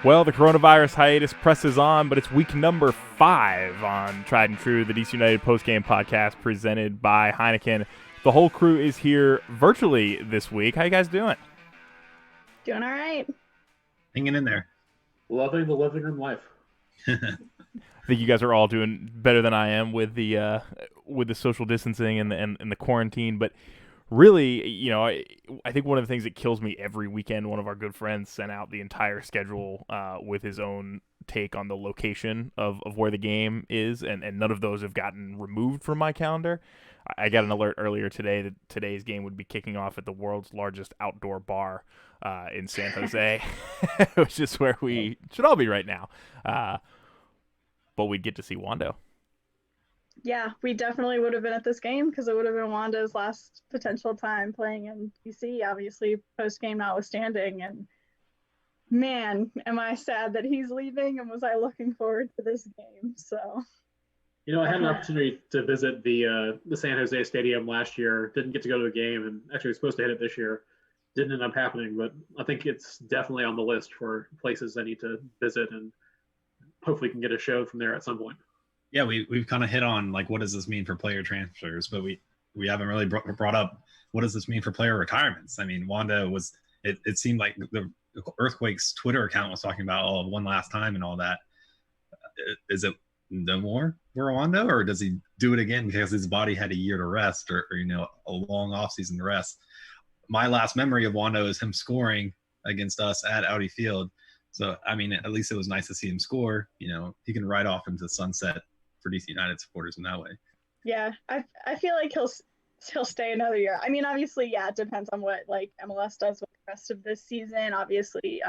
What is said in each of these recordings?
Well, the coronavirus hiatus presses on, but it's week number 5 on Tried and True, the DC United postgame podcast presented by Heineken. The whole crew is here virtually this week. How you guys doing? Doing all right. Hanging in there. Loving the living room life. I think you guys are all doing better than I am with the social distancing and the quarantine, but really, I think one of the things that kills me every weekend, one of our good friends sent out the entire schedule with his own take on the location of where the game is, and none of those have gotten removed from my calendar. I got an alert earlier today that today's game would be kicking off at the world's largest outdoor bar in San Jose, which is where we should all be right now. But we'd get to see Wando. Yeah, we definitely would have been at this game because it would have been Wanda's last potential time playing in DC, obviously post-game notwithstanding. And man, am I sad that he's leaving, and was I looking forward to this game. So, I had an opportunity to visit the San Jose Stadium last year. Didn't get to go to the game, and actually was supposed to hit it this year. Didn't end up happening, but I think it's definitely on the list for places I need to visit, and hopefully can get a show from there at some point. Yeah, we've kind of hit on like what does this mean for player transfers, but we haven't really brought up what does this mean for player retirements. I mean, Wanda was it seemed like the Earthquakes Twitter account was talking about one last time and all that. Is it no more for Wanda, or does he do it again because his body had a year to rest, or a long off season to rest? My last memory of Wanda is him scoring against us at Audi Field. So I mean, at least it was nice to see him score. He can ride off into the sunset for DC United supporters in that way. Yeah, I feel like he'll stay another year. I mean, obviously, yeah, it depends on what like MLS does with the rest of this season. Obviously,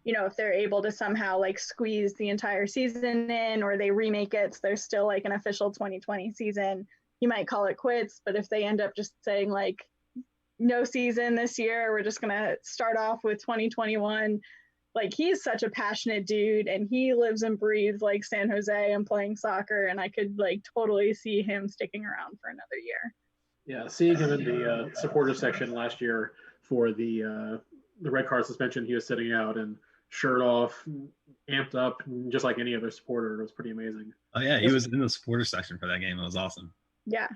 if they're able to somehow like squeeze the entire season in, or they remake it so there's still like an official 2020 season, you might call it quits. But if they end up just saying like no season this year, we're just gonna start off with 2021. Like, he's such a passionate dude, and he lives and breathes like San Jose and playing soccer, and I could like totally see him sticking around for another year. Yeah, seeing him in the supporter section last year for the red card suspension, he was sitting out and shirt off, amped up, just like any other supporter. It was pretty amazing. Oh yeah, he was in the supporter section for that game. It was awesome. Yeah,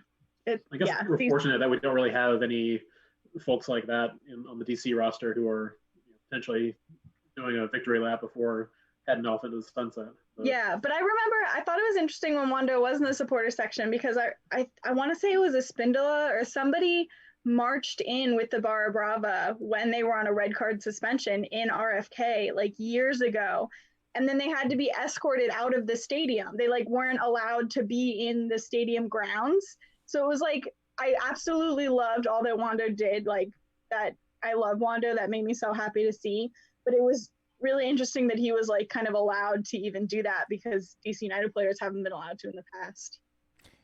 I guess we're fortunate that we don't really have any folks like that on the DC roster who are potentially doing a victory lap before heading off into the sunset. Yeah, but I remember I thought it was interesting when Wando was in the supporter section, because I want to say it was a Spindola or somebody marched in with the Barra Brava when they were on a red card suspension in RFK like years ago, and then they had to be escorted out of the stadium. They like weren't allowed to be in the stadium grounds. So it was like, I absolutely loved all that Wando did. Like, that, I love Wando. That made me so happy to see. But it was really interesting that he was like kind of allowed to even do that, because DC United players haven't been allowed to in the past.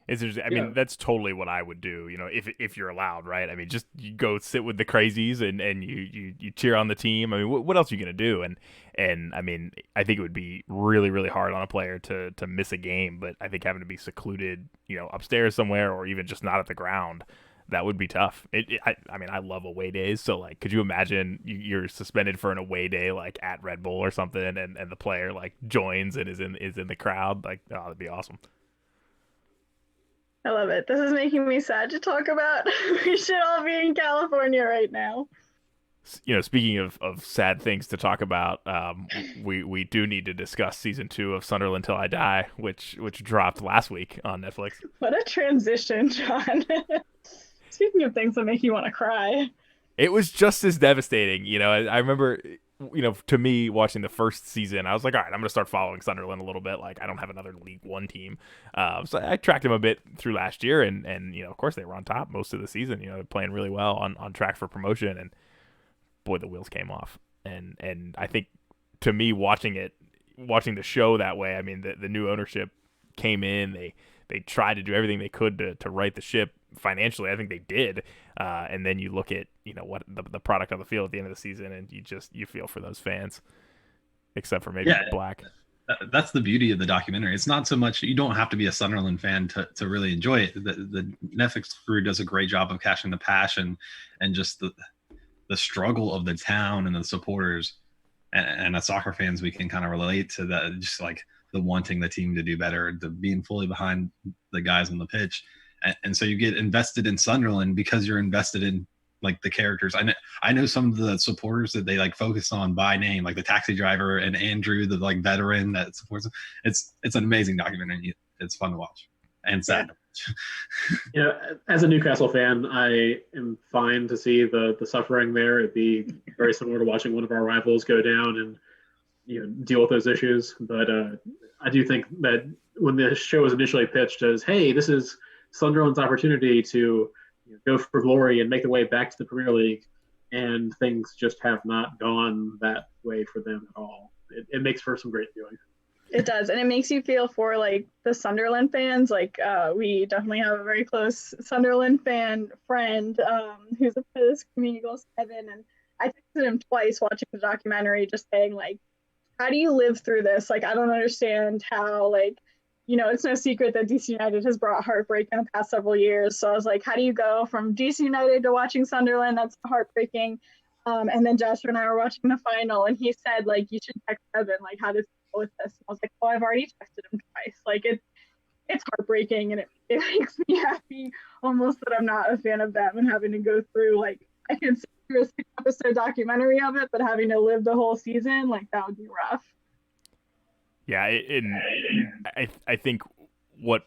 I mean, that's totally what I would do, if you're allowed, right? I mean, just you go sit with the crazies and you cheer on the team. I mean, what else are you going to do? And I mean, I think it would be really, really hard on a player to miss a game, but I think having to be secluded, upstairs somewhere, or even just not at the ground, that would be tough. I mean, I love away days. So, like, could you imagine you're suspended for an away day, like at Red Bull or something, and the player like joins and is in the crowd? Like, oh, that'd be awesome. I love it. This is making me sad to talk about. We should all be in California right now. Speaking of sad things to talk about, we do need to discuss season 2 of Sunderland Till I Die, which dropped last week on Netflix. What a transition, John. Speaking of things that make you want to cry. It was just as devastating. I remember, to me, watching the first season, I was like, all right, I'm going to start following Sunderland a little bit. Like, I don't have another League One team. So I tracked them a bit through last year, and of course, they were on top most of the season. They're playing really well on track for promotion, and boy, the wheels came off. And I think, to me, watching the show that way, I mean, the new ownership came in, they tried to do everything they could to right the ship financially. I think they did, and then you look at what the product on the field at the end of the season, and you feel for those fans, except for maybe Black. That's the beauty of the documentary. It's not so much, you don't have to be a Sunderland fan to really enjoy it. The Netflix crew does a great job of capturing the passion and just the struggle of the town and the supporters and as soccer fans, we can kind of relate to that, just like the wanting the team to do better, the being fully behind the guys on the pitch. And so you get invested in Sunderland because you're invested in like the characters. I know some of the supporters that they like focus on by name, like the taxi driver and Andrew, the like veteran that supports them. It's an amazing documentary. It's fun to watch and sad. Yeah, as a Newcastle fan, I am fine to see the suffering there. It'd be very similar to watching one of our rivals go down and deal with those issues. But I do think that when the show was initially pitched as, hey, this is Sunderland's opportunity to go for glory and make their way back to the Premier League, and things just have not gone that way for them at all. It makes for some great viewing. It does, and it makes you feel for like the Sunderland fans. Like we definitely have a very close Sunderland fan friend who's a part of this community, goes Kevin, and I texted him twice watching the documentary, just saying like, how do you live through this? Like, I don't understand how, like, it's no secret that DC United has brought heartbreak in the past several years. So I was like, how do you go from DC United to watching Sunderland? That's heartbreaking. And then Joshua and I were watching the final, and he said, like, you should text Kevin, like, how does he deal with this? And I was like, well, I've already texted him twice. Like, it's heartbreaking, and it makes me happy almost that I'm not a fan of them and having to go through, like, I can sit through a 6-episode documentary of it, but having to live the whole season, like, that would be rough. Yeah, I think what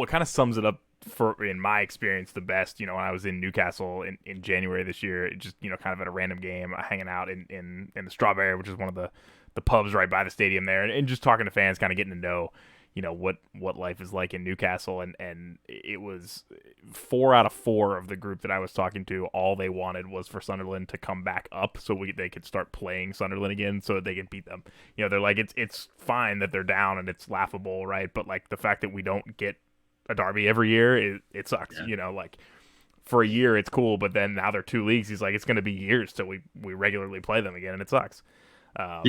kind of sums it up for, in my experience, the best, when I was in Newcastle in January this year, it just, kind of at a random game, hanging out in the Strawberry, which is one of the pubs right by the stadium there, and just talking to fans, kind of getting to know, what life is like in Newcastle. And it was 4 out of 4 of the group that I was talking to, all they wanted was for Sunderland to come back up so they could start playing Sunderland again so that they could beat them. They're like, it's fine that they're down and it's laughable, right? But like the fact that we don't get a derby every year, it sucks. Yeah. Like for a year it's cool, but then now they're 2 leagues. He's like, it's going to be years till we regularly play them again, and it sucks. I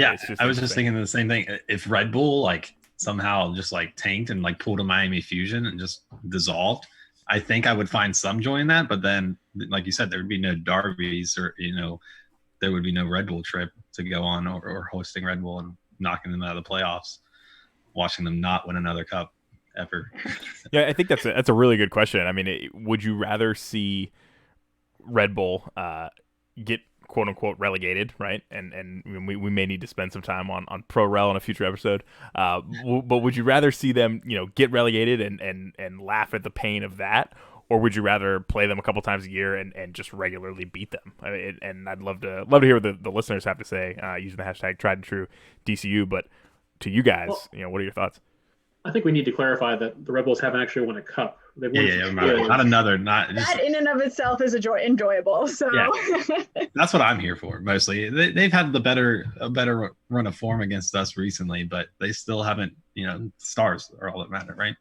was just thinking the same thing. If Red Bull like somehow just like tanked and like pulled a Miami Fusion and just dissolved, I think I would find some joy in that. But then, like you said, there would be no derbies, or there would be no Red Bull trip to go on, or hosting Red Bull and knocking them out of the playoffs, watching them not win another cup ever. Yeah, I think that's a really good question. I mean, would you rather see Red Bull get quote unquote relegated, right? And we may need to spend some time on Pro Rel in a future episode. But would you rather see them, get relegated and laugh at the pain of that, or would you rather play them a couple times a year and just regularly beat them? I mean, and I'd love to hear what the listeners have to say using the hashtag Tried and True DCU. But to you guys, what are your thoughts? I think we need to clarify that the Red Bulls haven't actually won a cup. They've won not another. Not just, that in and of itself is enjoyable. So that's what I'm here for. Mostly, they've had a better run of form against us recently, but they still haven't. Stars are all that matter, right?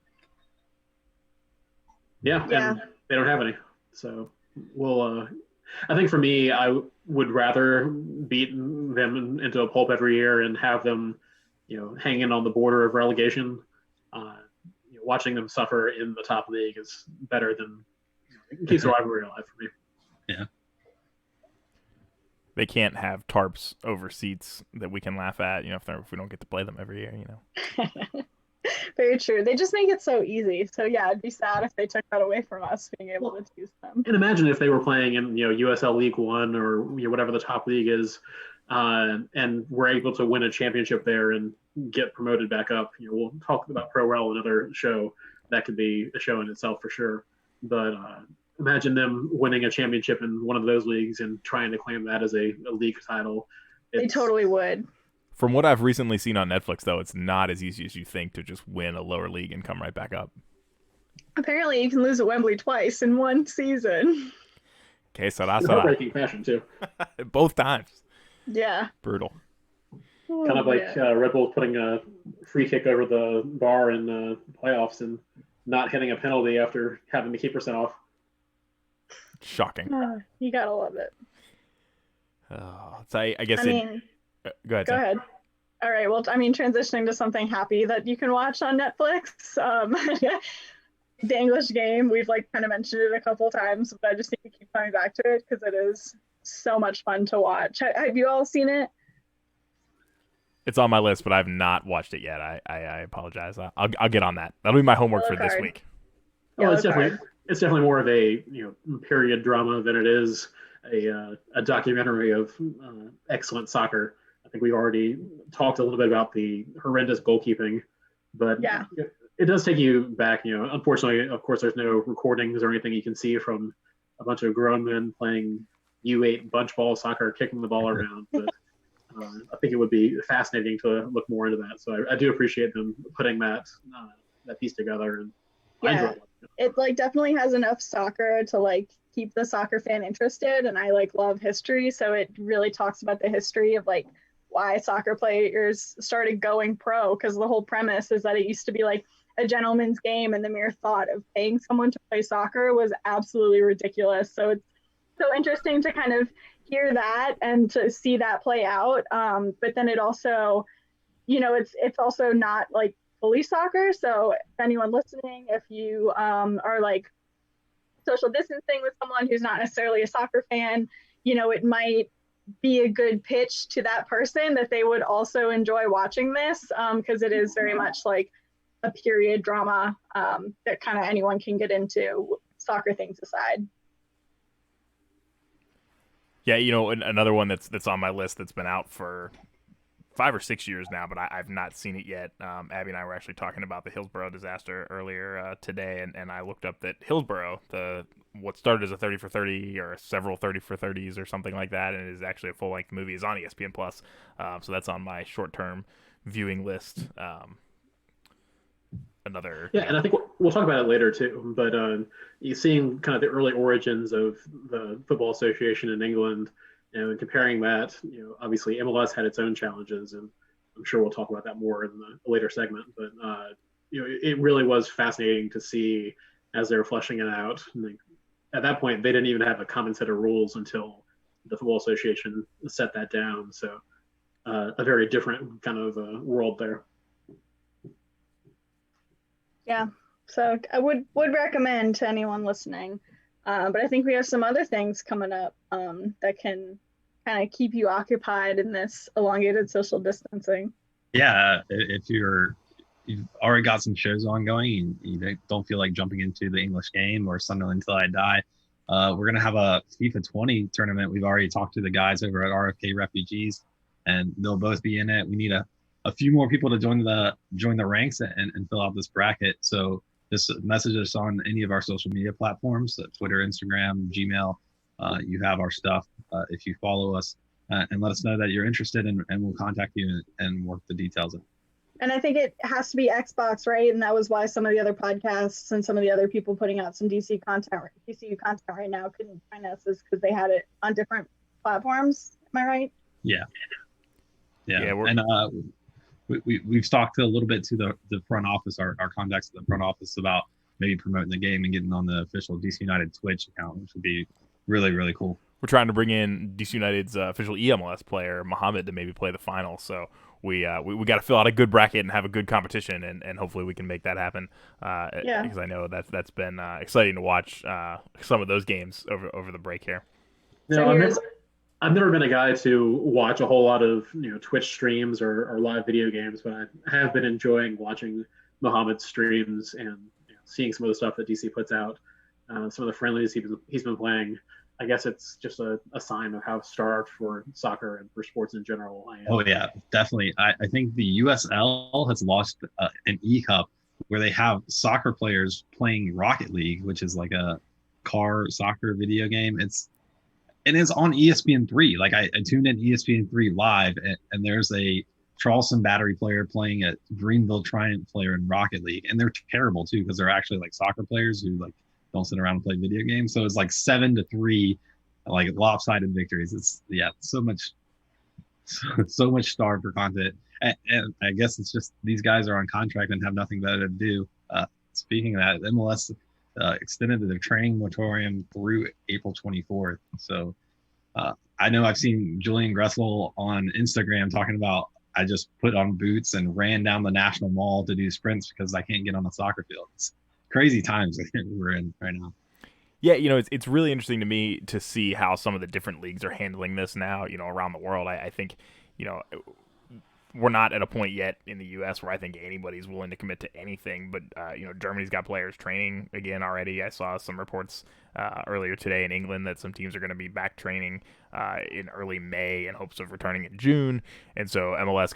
Yeah, and they don't have any. So we'll. I think for me, I would rather beat them into a pulp every year and have them, hanging on the border of relegation. Watching them suffer in the top league is better than keeps the rivalry alive for me. Yeah. They can't have tarps over seats that we can laugh at, if we don't get to play them every year, Very true. They just make it so easy. So yeah, it'd be sad if they took that away from us being able to use them. And imagine if they were playing in USL League One or whatever the top league is, and we're able to win a championship there and get promoted back up. We'll talk about Pro Rel, another show that could be a show in itself for sure. But imagine them winning a championship in one of those leagues and trying to claim that as a league title. They totally would. From what I've recently seen on Netflix, though, it's not as easy as you think to just win a lower league and come right back up. Apparently, you can lose at Wembley twice in one season. Okay, so that's heartbreaking fashion too. Both times. Yeah. Brutal. Kind of like Red Bull putting a free kick over the bar in the playoffs and not hitting a penalty after having the keeper sent off. Shocking. You gotta love it. So I guess. Go ahead. Go ahead. All right. Well, transitioning to something happy that you can watch on Netflix. The English Game. We've kind of mentioned it a couple times, but I just need to keep coming back to it because it is so much fun to watch. Have you all seen it? It's on my list, but I've not watched it yet. I apologize. I'll get on that. That'll be my homework for this week. Well, it's definitely more of a period drama than it is a documentary of excellent soccer. I think we've already talked a little bit about the horrendous goalkeeping, but it does take you back. Unfortunately, of course, there's no recordings or anything you can see from a bunch of grown men playing U8 bunch ball soccer, kicking the ball around. But I think it would be fascinating to look more into that. So I do appreciate them putting that piece together. And I enjoy it. It definitely has enough soccer to keep the soccer fan interested, and I love history, so it really talks about the history of why soccer players started going pro, because the whole premise is that it used to be a gentleman's game, and the mere thought of paying someone to play soccer was absolutely ridiculous. So it's so interesting to kind of hear that and to see that play out. But then it also, it's also not fully soccer. So if anyone listening, if you are social distancing with someone who's not necessarily a soccer fan, it might be a good pitch to that person that they would also enjoy watching this, because it is very much a period drama that kind of anyone can get into, soccer things aside. Yeah, another one that's on my list that's been out for 5 or 6 years now, but I've not seen it yet. Abby and I were actually talking about the Hillsborough disaster earlier today, and I looked up that Hillsborough, what started as a 30 for 30 or several 30 for 30s or something like that, and is actually a full-length movie, is on ESPN Plus. So that's on my short-term viewing list. And I think we'll talk about it later too. But you seeing kind of the early origins of the Football Association in England, and comparing that, obviously MLS had its own challenges, and I'm sure we'll talk about that more in the later segment. But it really was fascinating to see as they were fleshing it out. And at that point, they didn't even have a common set of rules until the Football Association set that down. So a very different kind of world there. Yeah, so I would recommend to anyone listening, but I think we have some other things coming up that can kind of keep you occupied in this elongated social distancing. Yeah, if you've already got some shows ongoing, you don't feel like jumping into the English Game or Sunderland Till I Die, we're gonna have a FIFA 20 tournament. We've already talked to the guys over at RFK Refugees, and they'll both be in it. We need a few more people to join the ranks and fill out this bracket. So just message us on any of our social media platforms, Twitter, Instagram, Gmail. You have our stuff if you follow us, and let us know that you're interested, and we'll contact you and work the details out. And I think it has to be Xbox, right? And that was why some of the other podcasts and some of the other people putting out some DCU content right now couldn't find us, is because they had it on different platforms. Am I right? Yeah. And we've talked a little bit to the front office, our contacts at the front office, about maybe promoting the game and getting on the official DC United Twitch account, which would be really, really cool. We're trying to bring in DC United's official EMLS player, Mohammed, to maybe play the final. So we got to fill out a good bracket and have a good competition, and hopefully we can make that happen. Because I know that's been exciting to watch some of those games over the break here. I've never been a guy to watch a whole lot of Twitch streams or live video games, but I have been enjoying watching Mohammed's streams and seeing some of the stuff that DC puts out, some of the friendlies he's been playing. I guess it's just a sign of how starved for soccer and for sports in general I am. Oh yeah, definitely. I think the USL has launched an e-cup where they have soccer players playing Rocket League, which is like a car soccer video game. It's on ESPN3. I tuned in ESPN3 live, and there's a Charleston Battery player playing a Greenville Triumph player in Rocket League, and they're terrible too, because they're actually soccer players who don't sit around and play video games. So it's 7-3, lopsided victories. It's so much starved for content, and I guess it's just these guys are on contract and have nothing better to do. Speaking of that, MLS extended their training moratorium through April 24th. So I know I've seen Julian Gressel on Instagram talking about, I just put on boots and ran down the National Mall to do sprints because I can't get on the soccer field. It's crazy times we're in right now. Yeah, it's really interesting to me to see how some of the different leagues are handling this now, around the world. I think, we're not at a point yet in the U.S. where I think anybody's willing to commit to anything. But Germany's got players training again already. I saw some reports earlier today in England that some teams are going to be back training in early May in hopes of returning in June. And so MLS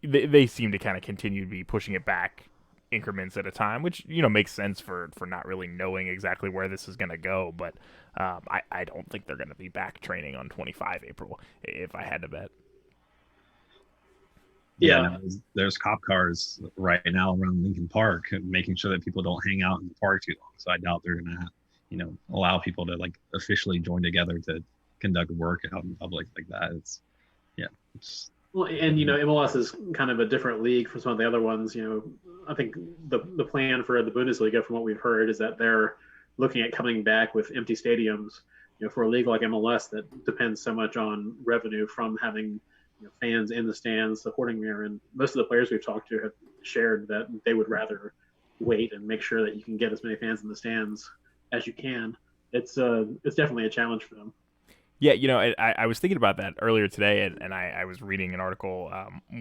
they seem to kind of continue to be pushing it back increments at a time, which makes sense for not really knowing exactly where this is going to go. But I don't think they're going to be back training on 25 April if I had to bet. Yeah, no, there's cop cars right now around Lincoln Park, making sure that people don't hang out in the park too long. So I doubt they're gonna, allow people to like officially join together to conduct work out in public like that. Well, and MLS is kind of a different league from some of the other ones. I think the plan for the Bundesliga, from what we've heard, is that they're looking at coming back with empty stadiums. For a league like MLS that depends so much on revenue from having fans in the stands supporting there, and most of the players we've talked to have shared that they would rather wait and make sure that you can get as many fans in the stands as you can. It's definitely a challenge for them. Yeah, I was thinking about that earlier today, and I was reading an article.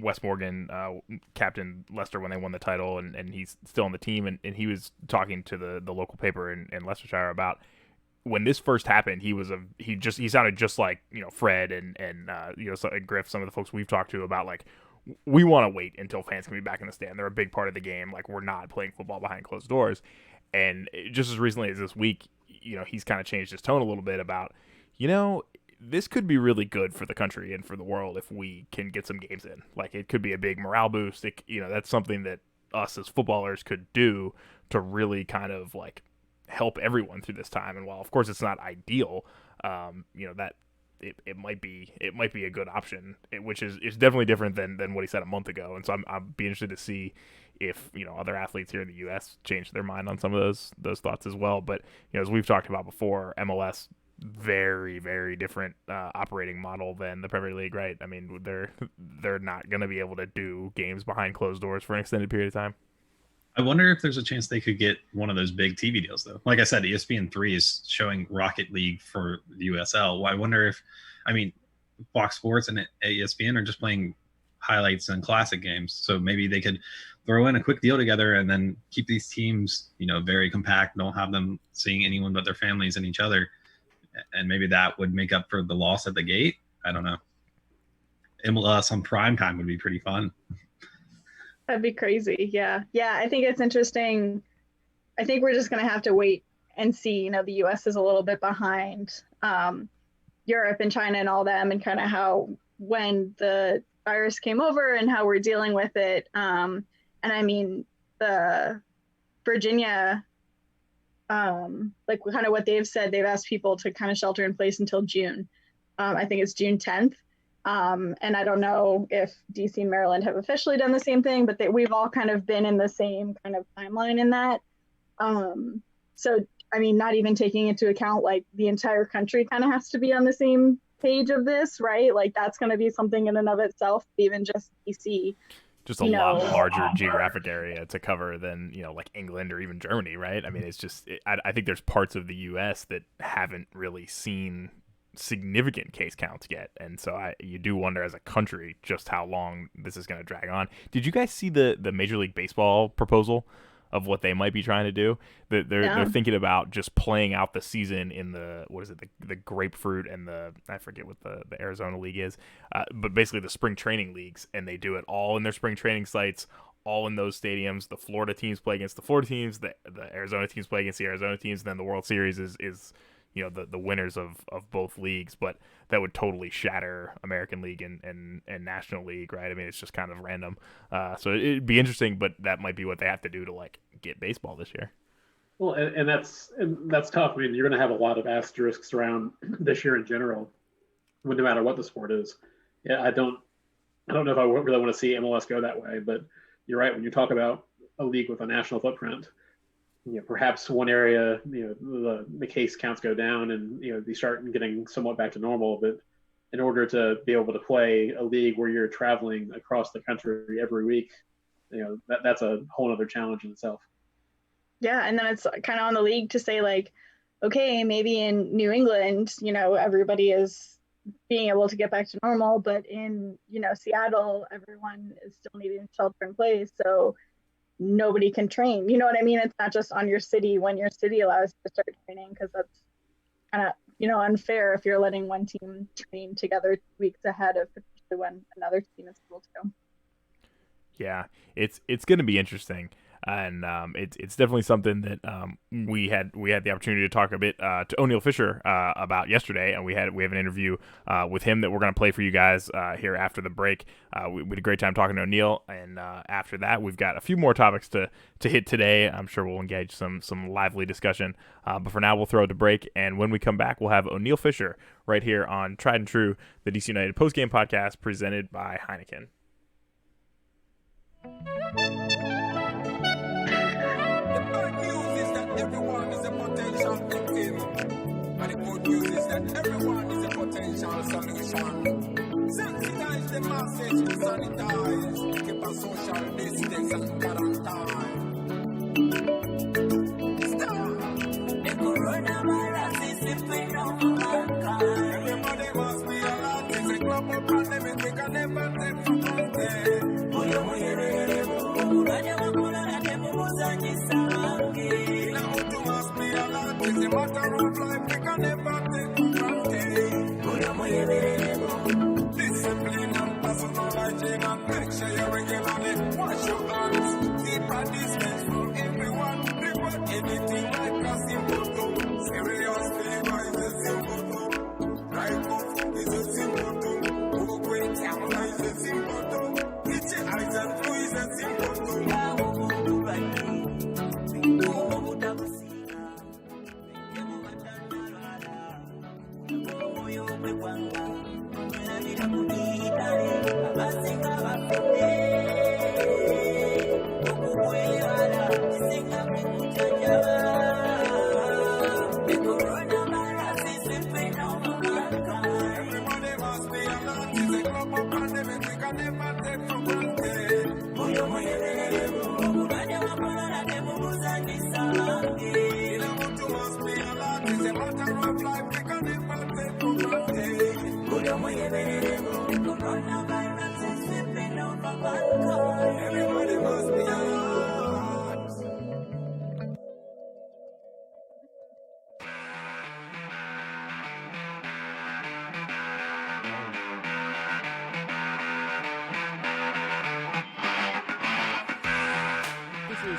Wes Morgan captained Leicester when they won the title, and he's still on the team, and he was talking to the local paper in Leicestershire about when this first happened. He sounded just like Fred and Griff, some of the folks we've talked to about like, we want to wait until fans can be back in the stand. They're a big part of the game. Like, we're not playing football behind closed doors. And just as recently as this week, he's kind of changed his tone a little bit about, this could be really good for the country and for the world if we can get some games in. Like, it could be a big morale boost. That's something that us as footballers could do to really kind of like help everyone through this time. And while of course it's not ideal, that it might be a good option, which is definitely different than what he said a month ago. And so I'm be interested to see if other athletes here in the U.S. change their mind on some of those thoughts as well. But as we've talked about before, MLS, very, very different operating model than the Premier League, right? I mean, they're not going to be able to do games behind closed doors for an extended period of time. I wonder if there's a chance they could get one of those big TV deals, though. Like I said, ESPN3 is showing Rocket League for the USL. I wonder if, Fox Sports and ESPN are just playing highlights and classic games. So maybe they could throw in a quick deal together and then keep these teams, very compact, don't have them seeing anyone but their families and each other. And maybe that would make up for the loss at the gate. I don't know. MLS on prime time would be pretty fun. That'd be crazy. Yeah. I think it's interesting. I think we're just going to have to wait and see. The U.S. is a little bit behind Europe and China and all them, and kind of how when the virus came over and how we're dealing with it. And I mean, the Virginia, like kind of what they've said, they've asked people to kind of shelter in place until June. I think it's June 10th. And I don't know if DC and Maryland have officially done the same thing, but we've all kind of been in the same kind of timeline in that. So, not even taking into account like the entire country kind of has to be on the same page of this, right? Like, that's going to be something in and of itself, even just DC. Just a lot larger geographic area to cover than, like England or even Germany, right? I mean, it's just, I think there's parts of the U.S. that haven't really seen significant case counts yet, and so you do wonder as a country just how long this is going to drag on. Did you guys see the Major League Baseball proposal of what they might be trying to do? They're thinking about just playing out the season in the the grapefruit and I forget what the Arizona League is, but basically the spring training leagues, and they do it all in their spring training sites, all in those stadiums. The Florida teams play against the Florida teams, the Arizona teams play against the Arizona teams, and then the World Series is the winners of both leagues. But that would totally shatter American League and National League, right? I mean, it's just kind of random. So it'd be interesting, but that might be what they have to do to like get baseball this year. Well, and that's tough. I mean, you're going to have a lot of asterisks around this year in general, no matter what the sport is. Yeah, I don't know if I really want to see MLS go that way, but you're right. When you talk about a league with a national footprint, perhaps one area, the case counts go down and, they start getting somewhat back to normal. But in order to be able to play a league where you're traveling across the country every week, that's a whole other challenge in itself. Yeah. And then it's kind of on the league to say like, okay, maybe in New England, everybody is being able to get back to normal. But in, Seattle, everyone is still needing to shelter in place. So nobody can train. You know what I mean? It's not just on your city when your city allows you to start training, because that's kind of, unfair if you're letting one team train together 2 weeks ahead of potentially when another team is able to. Yeah, it's going to be interesting, and it's definitely something that we had the opportunity to talk a bit to Oniel Fisher about yesterday, and we have an interview with him that we're going to play for you guys here after the break. We had a great time talking to Oniel, and after that, we've got a few more topics to hit today. I'm sure we'll engage some lively discussion, but for now, we'll throw it to break, and when we come back, we'll have Oniel Fisher right here on Tried and True, the DC United postgame podcast presented by Heineken. The bad news is that everyone is a potential victim, and the good news is that everyone is a potential solution. Sensitize the message, sanitize, keep a social distance and quarantine. Stop! The coronavirus is slipping on mankind. Everybody must be alert. It's a global pandemic we can never take for granted. It's a matter of life we can never take for granted. Discipline and personal hygiene, and make sure you regularly wash your hands. Keep a distance from everyone. Report anything like a symptom. Serious fever is a symptom. Dry cough is a symptom. Overweight stamina is a symptom. Itchy eyes and flu is a symptom.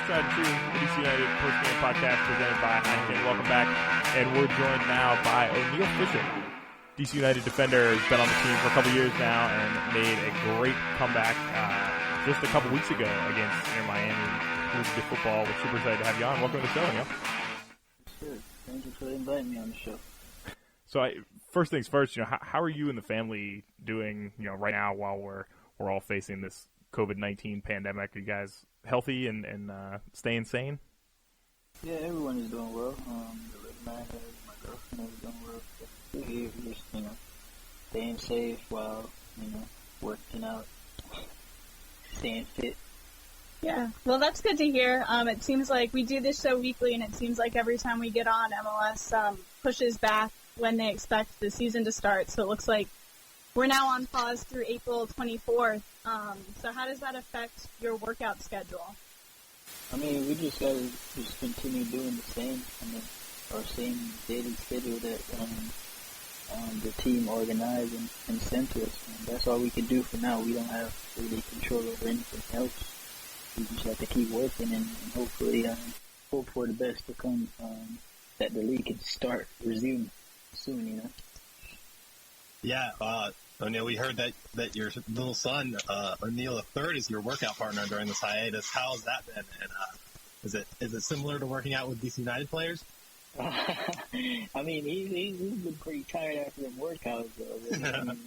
Tried and True, DC United postgame podcast presented by Heineken. Welcome back, and we're joined now by Oniel Fisher. DC United defender, has been on the team for a couple years now and made a great comeback just a couple weeks ago against Inter Miami. Moved to football. We're super excited to have you on. Welcome to the show, Oniel. Sure. Thank you for inviting me on the show. So, first things first, how are you and the family doing, right now while we're all facing this COVID-19 pandemic? Are you guys healthy and staying sane? Yeah, everyone is doing well. My girlfriend is doing well. We're here just, staying safe while, working out, staying fit. Yeah, well, that's good to hear. It seems like we do this show weekly, and it seems like every time we get on, MLS pushes back when they expect the season to start. So it looks like we're now on pause through April 24th. So how does that affect your workout schedule? I mean, we just got to just continue doing the same. Our same daily schedule that the team organized and sent to us. And that's all we can do for now. We don't have really control over anything else. We just have to keep working and hopefully hope for the best to come, that the league can resume soon, Yeah, Oniel, we heard that your little son, Oniel III, is your workout partner during this hiatus. How has that been? And is it similar to working out with DC United players? I mean, he's been pretty tired after them workouts, though. I mean,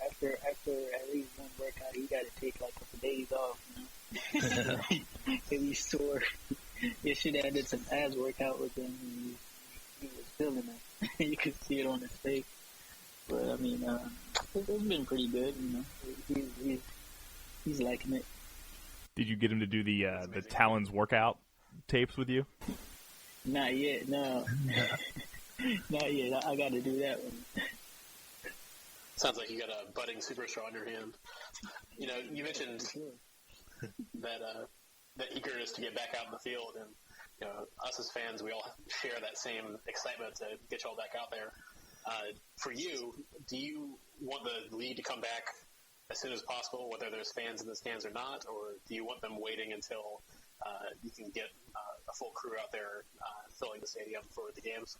after at least one workout, he got to take like a couple days off, He's sore. You should have did some abs workout with him. He was feeling it. You could see it on his face. But I mean, it's been pretty good. He's liking it. Did you get him to do the Talons workout tapes with you? Not yet. No. Not yet. I got to do that one. Sounds like you got a budding superstar on your hand. You mentioned that eagerness to get back out in the field, and us as fans, we all share that same excitement to get y'all back out there. For you, do you want the league to come back as soon as possible, whether there's fans in the stands or not, or do you want them waiting until you can get a full crew out there filling the stadium for the games?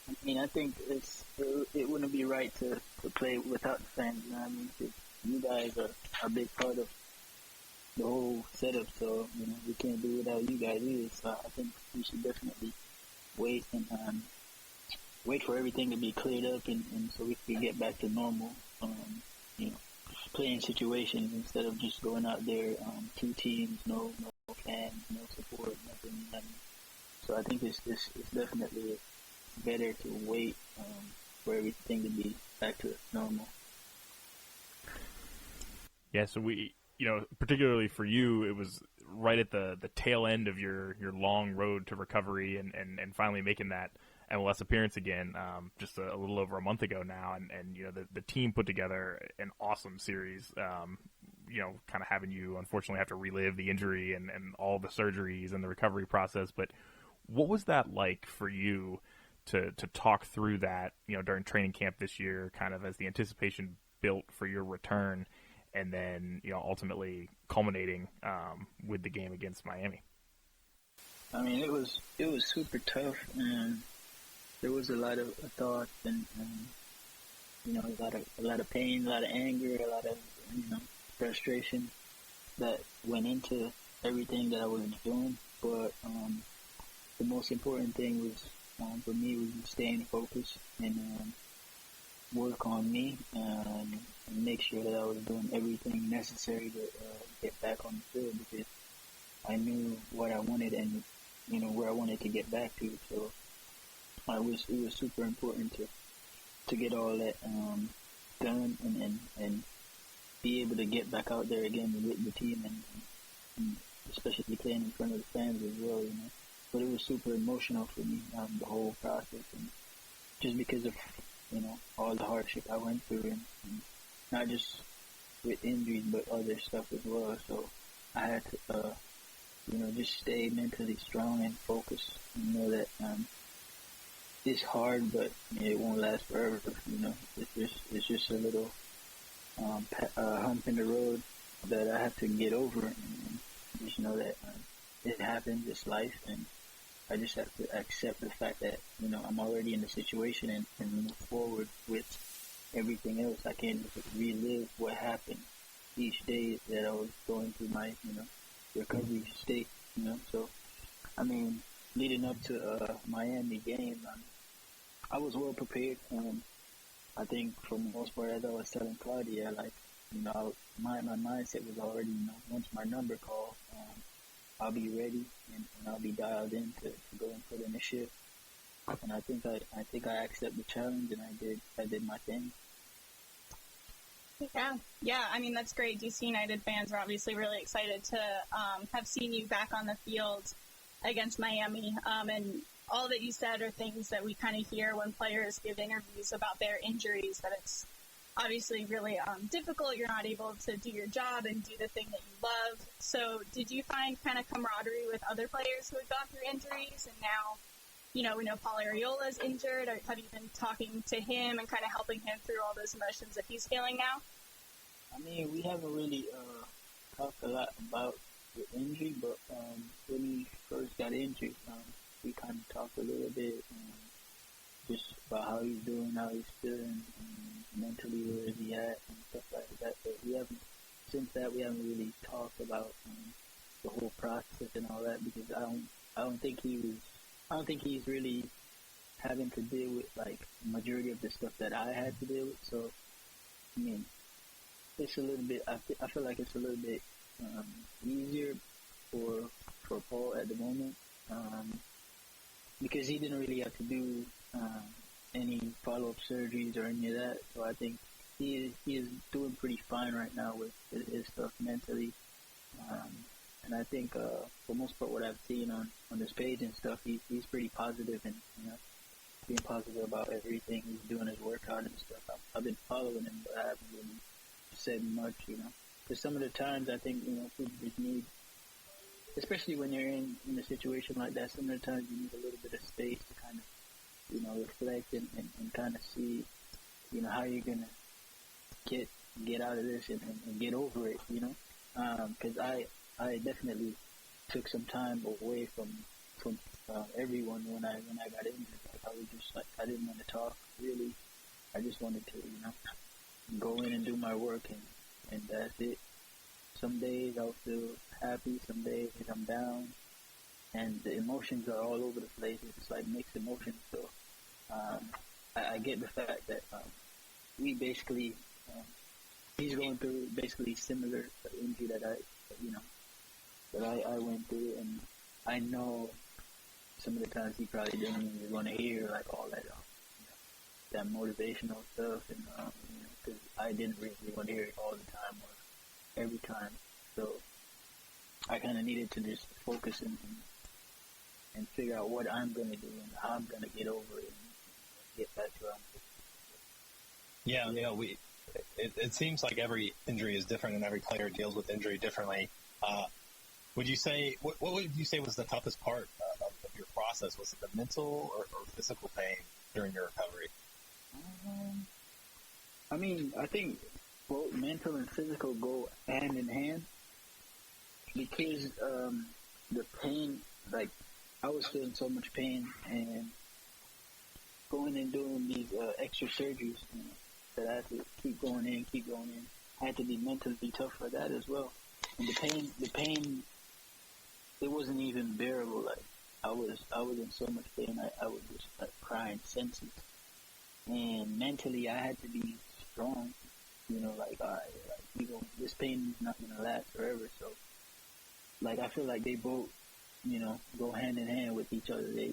I mean, I think it wouldn't be right to play without the fans. You know what I mean? 'Cause you guys are a big part of the whole setup, so we can't do without you guys either. So I think we should definitely wait and wait for everything to be cleared up, and so we can get back to normal. Playing situations instead of just going out there, two teams, no fans, no support, nothing. So I think it's definitely better to wait for everything to be back to normal. Yeah, so we, particularly for you, it was right at the tail end of your long road to recovery and finally making that MLS appearance again, just a little over a month ago now, and the team put together an awesome series, kind of having you unfortunately have to relive the injury and all the surgeries and the recovery process. But what was that like for you to talk through that, during training camp this year, kind of as the anticipation built for your return, and then, ultimately culminating with the game against Miami? I mean, it was super tough, and there was a lot of thoughts and a lot of pain, a lot of anger, a lot of frustration that went into everything that I was doing. But the most important thing was for me was staying focused and work on me and make sure that I was doing everything necessary to get back on the field, because I knew what I wanted and where I wanted to get back to. So it was super important to get all that done and be able to get back out there again with the team and especially playing in front of the fans as well. But it was super emotional for me, the whole process, and just because of all the hardship I went through, and not just with injuries but other stuff as well. So I had to just stay mentally strong and focused, and know that it's hard, but it won't last forever. It's just a little hump in the road that I have to get over, and just know that it happens. It's life, and I just have to accept the fact that I'm already in the situation and move forward with everything else. I can't relive what happened each day that I was going through my recovery state. So I mean, leading up to Miami game, I was well prepared. I think for the most part, as I was telling Claudia, my mindset was already, once my number called, I'll be ready and I'll be dialed in to go and put in a shift. And I think I accepted the challenge, and I did my thing. Yeah. I mean, that's great. DC United fans are obviously really excited to have seen you back on the field against Miami. And all that you said are things that we kind of hear when players give interviews about their injuries, that it's obviously really difficult. You're not able to do your job and do the thing that you love. So did you find kind of camaraderie with other players who had gone through injuries, and now, we know Paul Arriola's injured? Or have you been talking to him and kind of helping him through all those emotions that he's feeling now? I mean, we haven't really talked a lot about the injury, but when he first got injured, we kind of talked a little bit just about how he's doing, how he's feeling, mentally where is he at, and stuff like that. But we haven't really talked about the whole process and all that, because I don't think he's really having to deal with majority of the stuff that I had to deal with. So I mean, it's a little bit. I feel like it's a little bit easier for Paul at the moment, because he didn't really have to do any follow-up surgeries or any of that. So I think he is doing pretty fine right now with his stuff mentally. And I think for the most part, what I've seen on his page and stuff, he's pretty positive, and being positive about everything. He's doing his workout and stuff. I've been following him, but I haven't really said much, Because some of the times I think, people just need, especially when you're in a situation like that, some of the times you need a little bit of space to kind of, reflect and kind of see, how you're going to get out of this and get over it, Because I definitely took some time away from everyone when I got injured. Like, I was just like, I didn't want to talk really. I just wanted to, go in and do my work, and that's it. Some days I'll feel happy, some days I'm down, and the emotions are all over the place. It's like mixed emotions. So I get the fact that we basically, he's going through basically similar injury that I went through, and I know some of the times he probably didn't even want to hear like all that, that motivational stuff, and because I didn't really want to hear it all the time or every time. So I kind of needed to just focus and figure out what I'm going to do and how I'm going to get over it and get back to where I'm. Yeah, it seems like every injury is different and every player deals with injury differently. Would you say, what would you say was the toughest part of your process? Was it the mental or physical pain during your recovery? I mean, I think both mental and physical go hand in hand because the pain, like, I was feeling so much pain, and going and doing these extra surgeries that I had to keep going in. I had to be mentally tough for that as well. And the pain, it wasn't even bearable. Like, I was in so much pain, I was just like crying senseless. And mentally, I had to be strong. Like, all right, this pain is not gonna last forever. So, like, I feel like they both, go hand in hand with each other. They,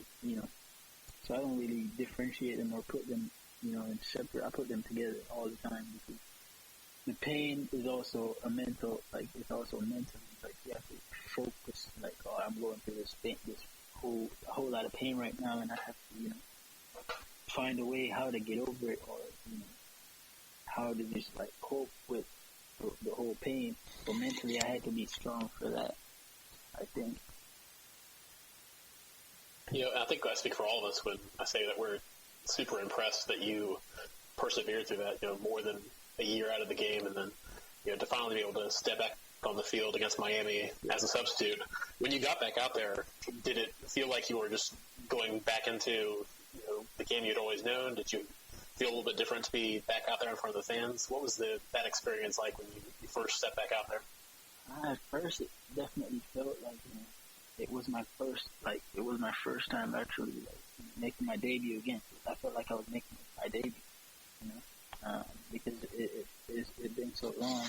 so I don't really differentiate them or put them, in separate. I put them together all the time because the pain is also a mental, like, it's also mental. Like, you have to focus, like, oh, I'm going through a whole lot of pain right now, and I have to, find a way how to get over it, or, how to just, like, cope with the whole pain. But mentally, I had to be strong for that, I think. I think I speak for all of us when I say that we're super impressed that you persevered through that, more than a year out of the game, and then, to finally be able to step back on the field against Miami as a substitute. When you got back out there, did it feel like you were just going back into, the game you'd always known? Did you feel a little bit different to be back out there in front of the fans? What was that experience like when you first stepped back out there? At first, it definitely felt like, it was my first time actually, like, making my debut again. I felt like I was making my debut, because it's been so long,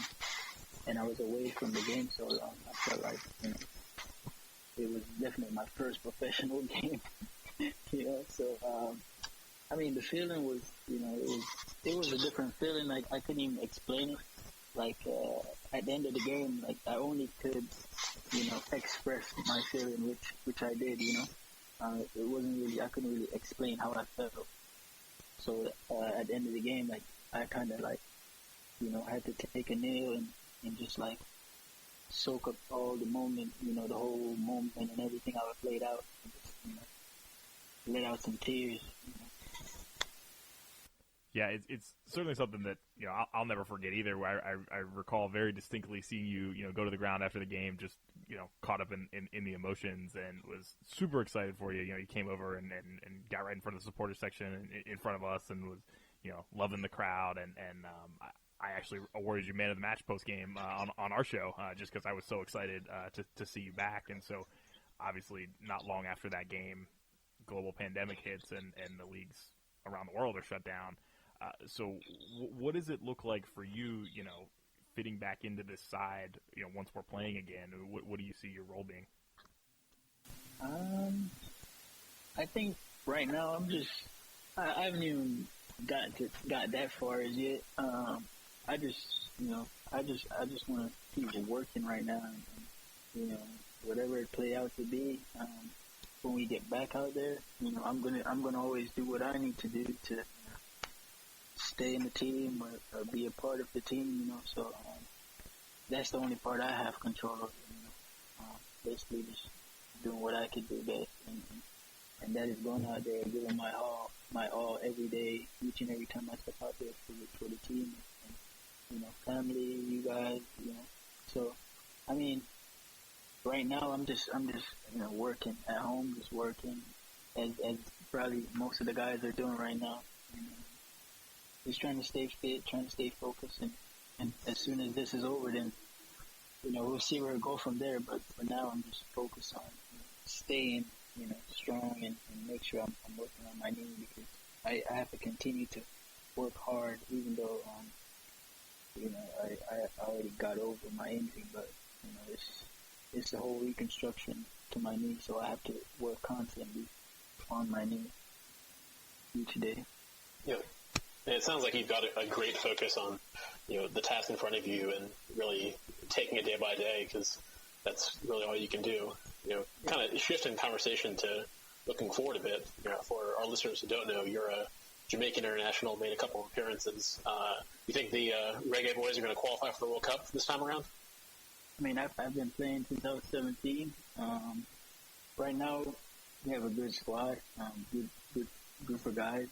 and I was away from the game so long. I felt like, it was definitely my first professional game, So, I mean, the feeling was, it was a different feeling. Like, I couldn't even explain it. Like, at the end of the game, like, I only could, express my feeling, which I did, It wasn't really, I couldn't really explain how I felt. So, at the end of the game, like, I kind of, like, had to take a nail and just, like, soak up all the moment, the whole moment and everything how it played out. And just, let out some tears. Yeah, it's certainly something that I'll never forget either. Where I recall very distinctly seeing you go to the ground after the game, just caught up in the emotions, and was super excited for you. You came over and got right in front of the supporter section and in front of us, and was loving the crowd, and I actually awarded you man of the match post game on our show just because I was so excited to see you back. And so obviously not long after that game, global pandemic hits and the leagues around the world are shut down. So what does it look like for you, fitting back into this side, once we're playing again? What do you see your role being? I think right now I haven't even got that far as yet. I just want to keep working right now, and whatever it play out to be. when we get back out there, I'm gonna always do what I need to do to stay in the team or be a part of the team. So that's the only part I have control of. Basically just doing what I can do best, and that is going out there and giving my all every day, each and every time I step out there for the team and family, you guys, So, I mean, right now I'm just working at home, just working as probably most of the guys are doing right now. Just trying to stay fit, trying to stay focused, and as soon as this is over, then we'll see where it go from there. But for now, I'm just focused on staying, strong and make sure I'm working on my knee, because I have to continue to work hard, even though I already got over my injury, but it's the whole reconstruction to my knee, so I have to work constantly on my knee each day. Yeah. And it sounds like you've got a great focus on, the task in front of you and really taking it day by day, because that's really all you can do. Kind of shifting conversation to looking forward a bit. For our listeners who don't know, you're a Jamaican international, made a couple of appearances. You think the Reggae Boys are going to qualify for the World Cup this time around? I mean, I've been playing since I was 17. Right now, we have a good squad, good group of guys.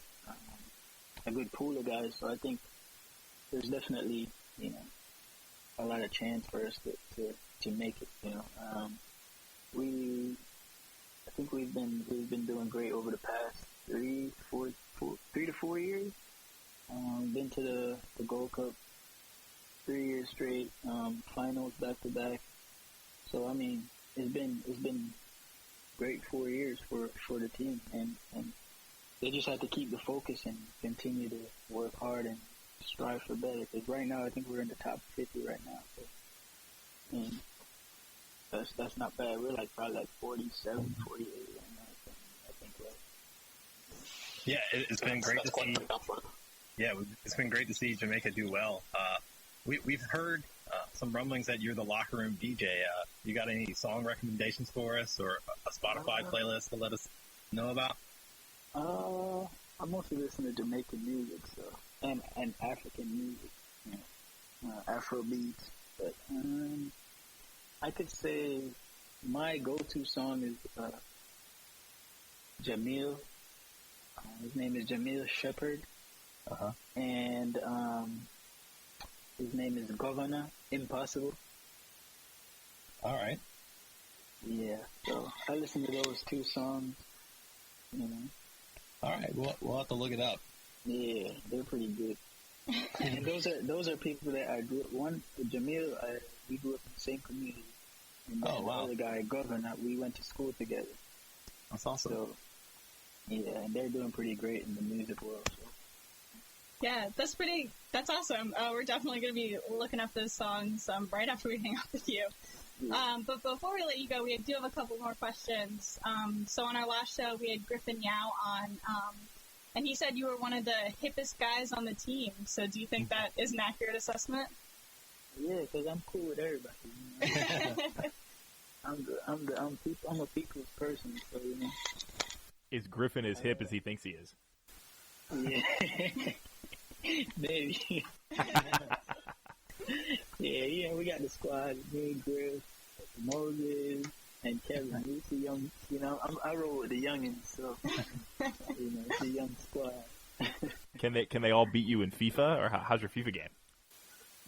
A good pool of guys, so I think there's definitely, a lot of chance for us to make it. I think we've been doing great over the past 3 to 4 years. Been to the Gold Cup 3 years straight, finals back to back. So I mean, it's been great 4 years for the team, and they just have to keep the focus and continue to work hard and strive for better. Because right now, I think we're in the top 50 right now. So, and that's not bad. We're probably 47, 48 right now. I think right. Yeah, it's been great to see. Yeah, it's been great to see Jamaica do well. We've heard some rumblings that you're the locker room DJ. You got any song recommendations for us, or a Spotify playlist to let us know about? I mostly listen to Jamaican music, so and African music, Afro beats. But I could say my go-to song is Jamil. His name is Jamil Shepherd, and his name is Governor Impossible. All right. Yeah, so I listen to those two songs. All right, we'll have to look it up. Yeah, they're pretty good. And those are people that I grew up. One, Jamil, we grew up in the same community. And then the other guy, Governor, we went to school together. That's awesome. So, yeah, and they're doing pretty great in the music world. So. Yeah, that's awesome. We're definitely going to be looking up those songs right after we hang out with you. Yeah. But before we let you go, we do have a couple more questions. So on our last show, we had Griffin Yao on, and he said you were one of the hippest guys on the team. So do you think that is an accurate assessment? Yeah, because I'm cool with everybody. I'm a people's person, so Is Griffin as hip as he thinks he is? Yeah, maybe. Yeah, we got the squad. Me, Griff, Moses, and Kevin. It's a young, I roll with the youngins, so it's a young squad. Can they all beat you in FIFA, or how's your FIFA game?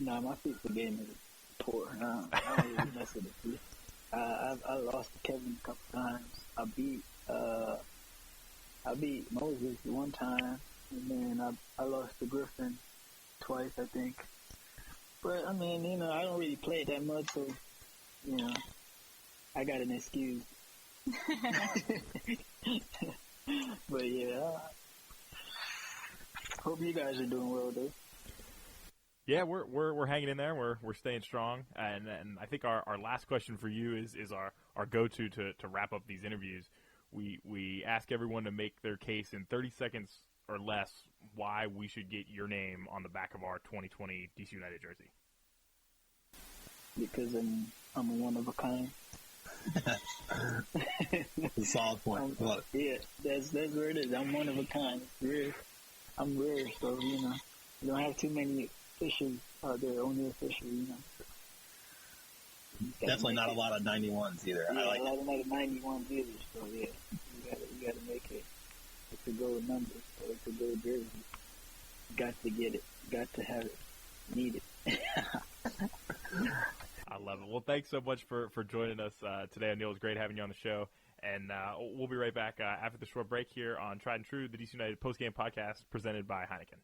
No, my FIFA game is poor. I don't really mess with it. I lost to Kevin a couple times. I beat Moses one time, and then I lost to Griffin twice, I think. But, I mean, I don't really play it that much, so, I got an excuse. But, yeah, hope you guys are doing well, though. Yeah, we're hanging in there. We're staying strong, and I think our last question for you is our go-to to wrap up these interviews. We ask everyone to make their case in 30 seconds or less why we should get your name on the back of our 2020 DC United jersey. Because I'm one of a kind. Solid point. Well, Yeah, that's where it is. I'm one of a kind. I'm rare, so you don't have too many Fishers out there. Oniel Fisher, definitely not a lot of 91s either. Yeah, I like a lot of 91s either. So yeah, you gotta make it. It's a gold number, or it's a gold jersey. Got to get it. Got to have it. Need it. I love it. Well, thanks so much for joining us today, Oniel. It was great having you on the show. And we'll be right back after the short break here on Tried and True, the DC United postgame podcast presented by Heineken.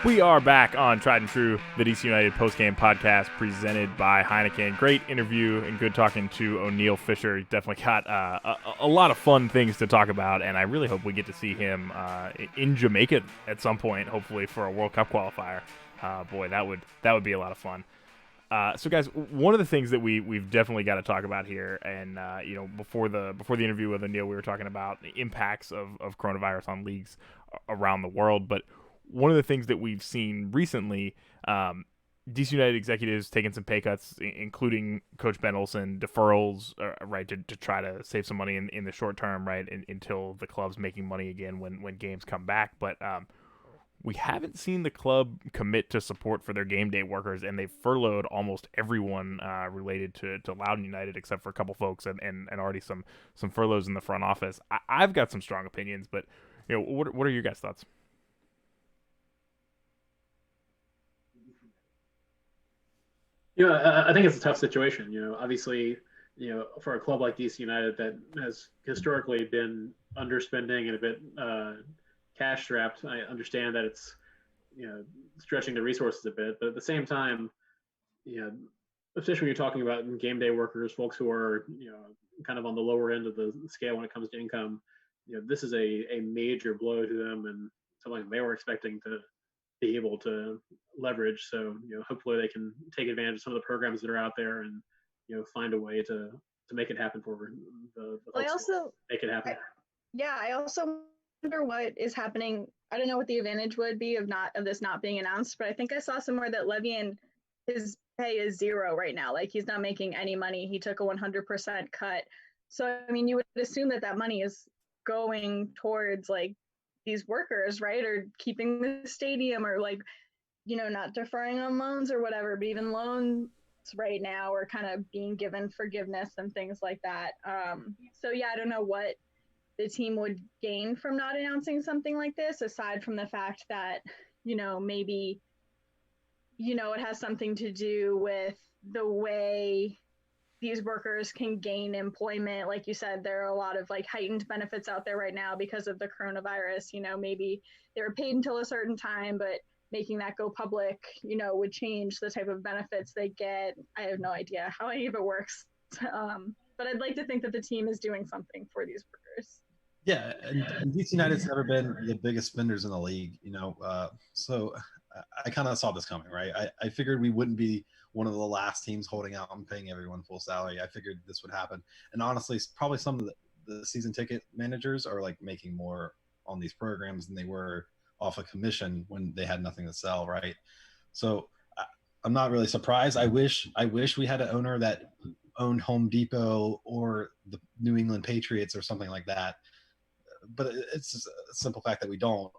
We are back on Tried and True, the DC United postgame podcast presented by Heineken. Great interview and good talking to Oniel Fisher. He definitely got a lot of fun things to talk about, and I really hope we get to see him in Jamaica at some point, hopefully for a World Cup qualifier. Boy, that would be a lot of fun. So, guys, one of the things that we've definitely got to talk about here, and before the interview with Oniel, we were talking about the impacts of coronavirus on leagues around the world, but one of the things that we've seen recently, DC United executives taking some pay cuts, including Coach Ben Olsen, deferrals, right, to try to save some money in the short term, right, until the club's making money again when games come back. But we haven't seen the club commit to support for their game day workers, and they've furloughed almost everyone related to Loudoun United, except for a couple folks and already some furloughs in the front office. I've got some strong opinions, but what are your guys' thoughts? I think it's a tough situation. Obviously, for a club like DC United that has historically been underspending and a bit cash strapped, I understand that it's, stretching the resources a bit. But at the same time, especially when you're talking about game day workers, folks who are, kind of on the lower end of the scale when it comes to income, this is a major blow to them and something they were expecting to be able to leverage. So, hopefully they can take advantage of some of the programs that are out there and, find a way to make it happen for the folks who make it happen. I also wonder what is happening. I don't know what the advantage would be of this not being announced, but I think I saw somewhere that Levian, his pay is zero right now. Like, he's not making any money. He took a 100% cut. So, I mean, you would assume that money is going towards like these workers, right? Or keeping the stadium, or like, not deferring on loans or whatever, but even loan right now are kind of being given forgiveness and things like that. So yeah, I don't know what the team would gain from not announcing something like this, aside from the fact that, maybe, it has something to do with the way these workers can gain employment. Like you said, there are a lot of like heightened benefits out there right now because of the coronavirus. Maybe they were paid until a certain time, but making that go public, would change the type of benefits they get. I have no idea how any of it works. But I'd like to think that the team is doing something for these workers. Yeah, and DC United's never been the biggest spenders in the league, so I kind of saw this coming, right? I figured we wouldn't be one of the last teams holding out on paying everyone full salary. I figured this would happen. And honestly, probably some of the season ticket managers are like making more on these programs than they were off a commission when they had nothing to sell, right? So I'm not really surprised. I wish we had an owner that owned Home Depot or the New England Patriots or something like that. But it's just a simple fact that we don't.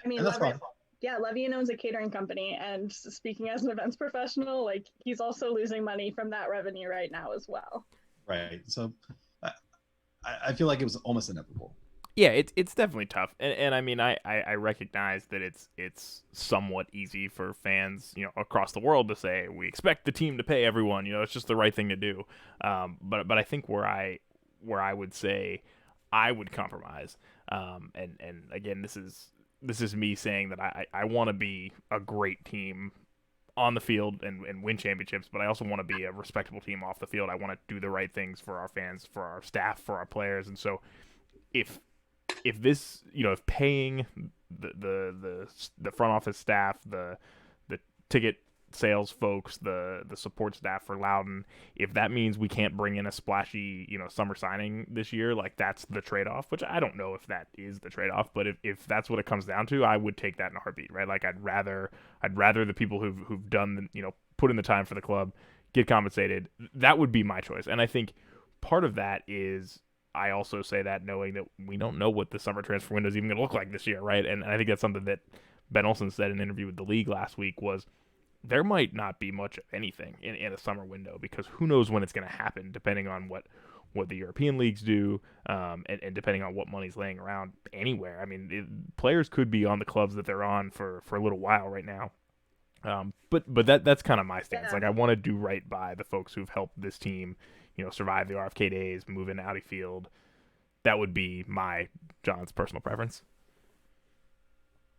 I mean, Levian owns a catering company, and speaking as an events professional, like he's also losing money from that revenue right now as well. Right. So I feel like it was almost inevitable. Yeah, it's definitely tough, and I mean I recognize that it's somewhat easy for fans across the world to say we expect the team to pay everyone. It's just the right thing to do. But I think where I would say I would compromise, and again this is me saying that I want to be a great team on the field and win championships, but I also want to be a respectable team off the field. I want to do the right things for our fans, for our staff, for our players, and so if this, if paying the front office staff, the ticket sales folks, the support staff for Loudon, if that means we can't bring in a splashy, summer signing this year, like that's the trade-off, which I don't know if that is the trade-off, but if that's what it comes down to, I would take that in a heartbeat, right? Like I'd rather the people who've done, put in the time for the club get compensated. That would be my choice. And I think part of that is I also say that knowing that we don't know what the summer transfer window is even going to look like this year, right? And I think that's something that Ben Olsen said in an interview with the league last week was there might not be much of anything in a summer window because who knows when it's going to happen depending on what the European leagues do and depending on what money's laying around anywhere. I mean, players could be on the clubs that they're on for a little while right now. But that's kind of my stance. Yeah. Like I want to do right by the folks who've helped this team survive the RFK days, move into Audi Field. That would be John's personal preference.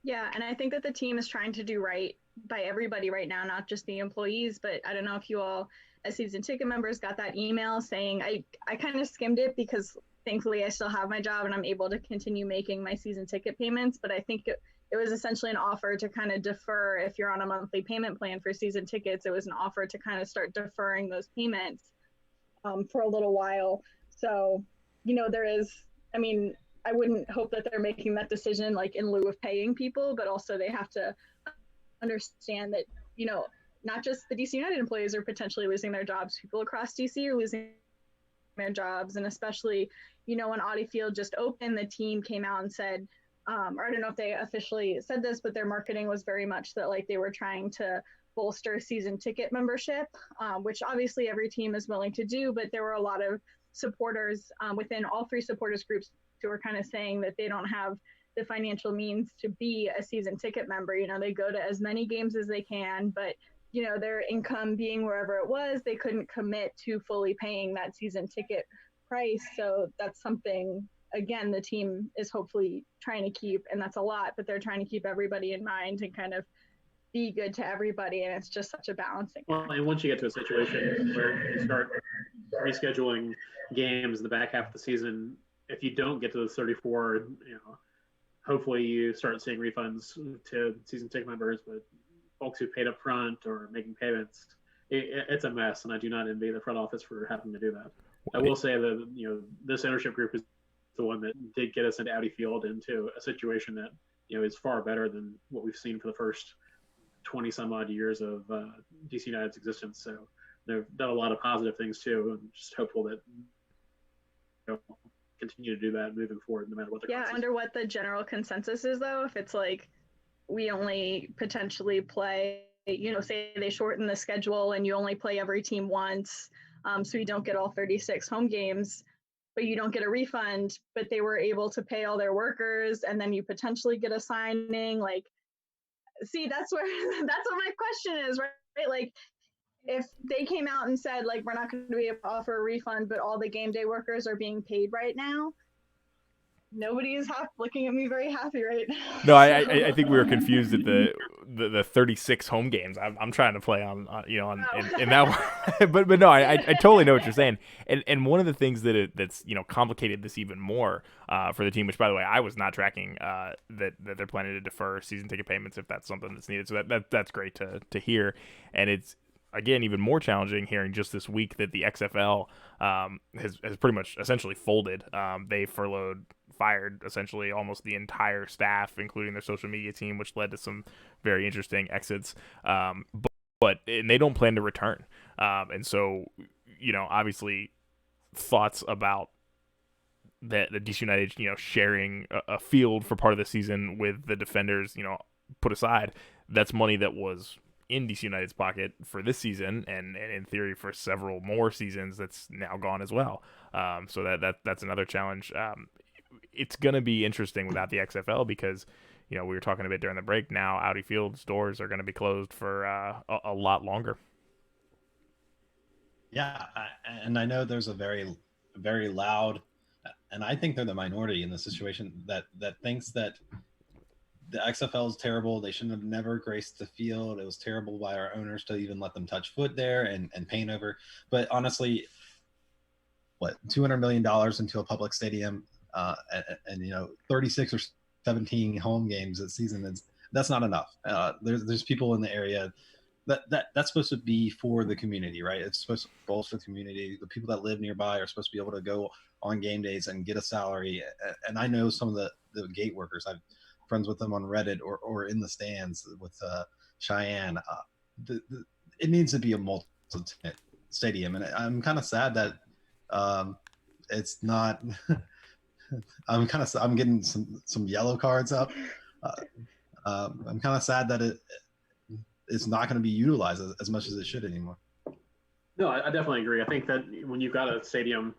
Yeah, and I think that the team is trying to do right by everybody right now, not just the employees, but I don't know if you all, as season ticket members, got that email saying, I kind of skimmed it because thankfully I still have my job and I'm able to continue making my season ticket payments, but I think it was essentially an offer to kind of defer if you're on a monthly payment plan for season tickets. It was an offer to kind of start deferring those payments for a little while. So, there is, I mean, I wouldn't hope that they're making that decision like in lieu of paying people, but also they have to understand that, not just the DC United employees are potentially losing their jobs. People across DC are losing their jobs. And especially, when Audi Field just opened, the team came out and said, or I don't know if they officially said this, but their marketing was very much that like they were trying to bolster season ticket membership, which obviously every team is willing to do, but there were a lot of supporters within all three supporters groups who were kind of saying that they don't have the financial means to be a season ticket member. They go to as many games as they can, but their income being wherever it was, they couldn't commit to fully paying that season ticket price. So that's something, again, the team is hopefully trying to keep, and that's a lot, but they're trying to keep everybody in mind and kind of be good to everybody, and it's just such a balancing act. Well, and once you get to a situation where you start rescheduling games in the back half of the season, if you don't get to the 34, hopefully you start seeing refunds to season ticket members, but folks who paid up front or making payments, it's a mess, and I do not envy the front office for having to do that. I will say that this ownership group is the one that did get us into Audi Field into a situation that is far better than what we've seen for the first 20 some odd years of DC United's existence. So they've done a lot of positive things too. I'm just hopeful that continue to do that moving forward, no matter what. Yeah, I wonder what the general consensus is though. If it's like we only potentially play say they shorten the schedule and you only play every team once, so you don't get all 36 home games, but you don't get a refund, but they were able to pay all their workers and then you potentially get a signing. Like, see, that's what my question is, right? Like, if they came out and said, like, we're not going to be able to offer a refund, but all the game day workers are being paid right now, nobody is looking at me very happy right now. No, I think we were confused at the 36 home games. I'm trying to play on in that one. but no, I totally know what you're saying. And one of the things that's complicated this even more for the team, which by the way I was not tracking, that they're planning to defer season ticket payments if that's something that's needed. So that's great to hear. And it's, again, even more challenging hearing just this week that the XFL has pretty much essentially folded. They fired essentially almost the entire staff, including their social media team, which led to some very interesting exits. But they don't plan to return. And so, obviously thoughts about that the DC United, sharing a field for part of the season with the Defenders, put aside, that's money that was in DC United's pocket for this season, and in theory for several more seasons, that's now gone as well. So that's another challenge. It's going to be interesting without the XFL because, we were talking a bit during the break. Now Audi Field's doors are going to be closed for a lot longer. Yeah, and I know there's a very, very loud, and I think they're the minority in the situation that thinks that the XFL is terrible. They shouldn't have never graced the field. It was terrible by our owners to even let them touch foot there and paint over. But honestly, $200 million into a public stadium, and 36 or 17 home games this season, that's not enough. There's people in the area that's supposed to be for the community, right? It's supposed to bolster the community. The people that live nearby are supposed to be able to go on game days and get a salary. And I know some of the gate workers. I've friends with them on Reddit or in the stands with Cheyenne. It needs to be a multi-tenant stadium, and I'm kind of sad that it's not. I'm getting some yellow cards up. I'm kind of sad that it's not going to be utilized as much as it should anymore. No, I definitely agree. I think that when you've got a stadium,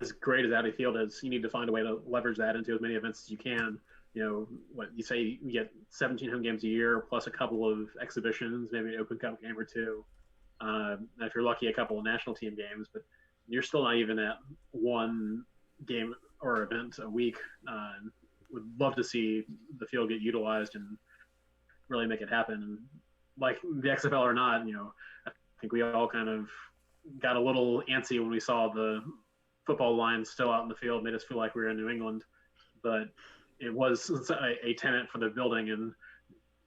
as great as Audi Field is, you need to find a way to leverage that into as many events as you can. What you say, you get 17 home games a year plus a couple of exhibitions, maybe an Open Cup game or two. If you're lucky, a couple of national team games, but you're still not even at one game or event a week. Would love to see the field get utilized and really make it happen. And like the XFL or not, I think we all kind of got a little antsy when we saw the football lines still out in the field, made us feel like we were in New England, but it was a tenant for the building, and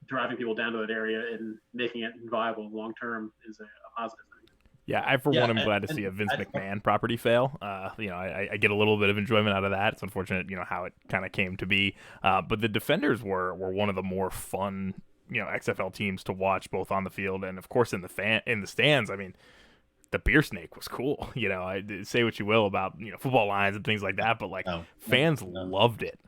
driving people down to that area and making it viable long term is a positive thing. Yeah, I for one am glad to see a Vince McMahon property fail. I get a little bit of enjoyment out of that. It's unfortunate, how it kind of came to be. But the Defenders were one of the more fun, XFL teams to watch, both on the field and of course in the stands. I mean, the beer snake was cool. I say what you will about football lines and things like that, but fans loved it.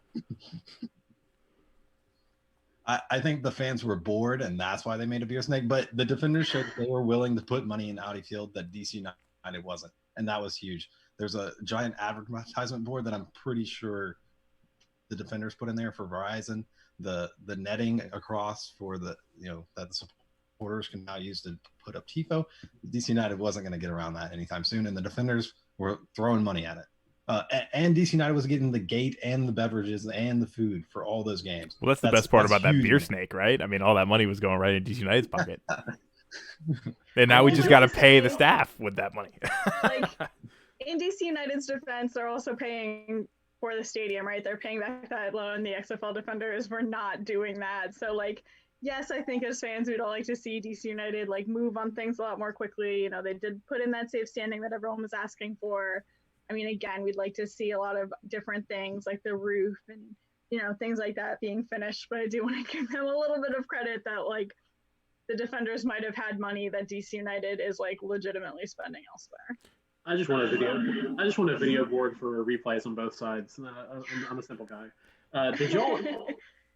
I think the fans were bored, and that's why they made a beer snake. But the Defenders showed they were willing to put money in Audi Field that DC United wasn't, and that was huge. There's a giant advertisement board that I'm pretty sure the Defenders put in there for Verizon. The netting across for that the supporters can now use to put up TIFO. DC United wasn't going to get around that anytime soon, and the Defenders were throwing money at it. And DC United was getting the gate and the beverages and the food for all those games. Well, that's the best part about that beer snake, right? I mean, all that money was going right in DC United's pocket. And now we just got to pay the staff with that money. In DC United's defense, they're also paying for the stadium, right? They're paying back that loan. The XFL Defenders were not doing that. So, yes, I think as fans, we'd all like to see DC United, move on things a lot more quickly. They did put in that safe standing that everyone was asking for. I mean, again, we'd like to see a lot of different things like the roof and, things like that being finished. But I do want to give them a little bit of credit that, the Defenders might have had money that DC United is, legitimately spending elsewhere. I just want a video board for replays on both sides. I'm a simple guy.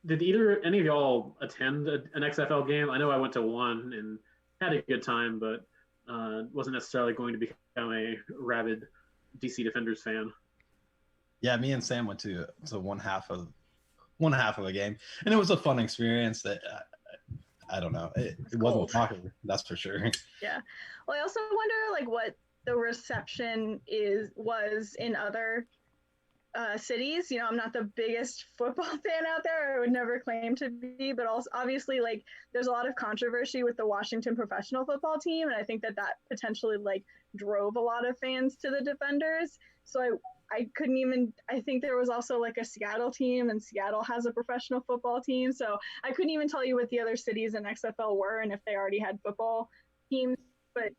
Did any of y'all attend an XFL game? I know I went to one and had a good time, but wasn't necessarily going to become a rabid DC Defenders fan. Yeah, me and Sam went to one half of a game, and it was a fun experience. That I don't know, it wasn't popular, that's for sure. Yeah. Well, I also wonder like what the reception was in other cities. I'm not the biggest football fan out there. I would never claim to be, but also obviously like there's a lot of controversy with the Washington professional football team, and I think that potentially like drove a lot of fans to the Defenders. So I couldn't even. I think there was also like a Seattle team, and Seattle has a professional football team. So I couldn't even tell you what the other cities in XFL were and if they already had football teams. But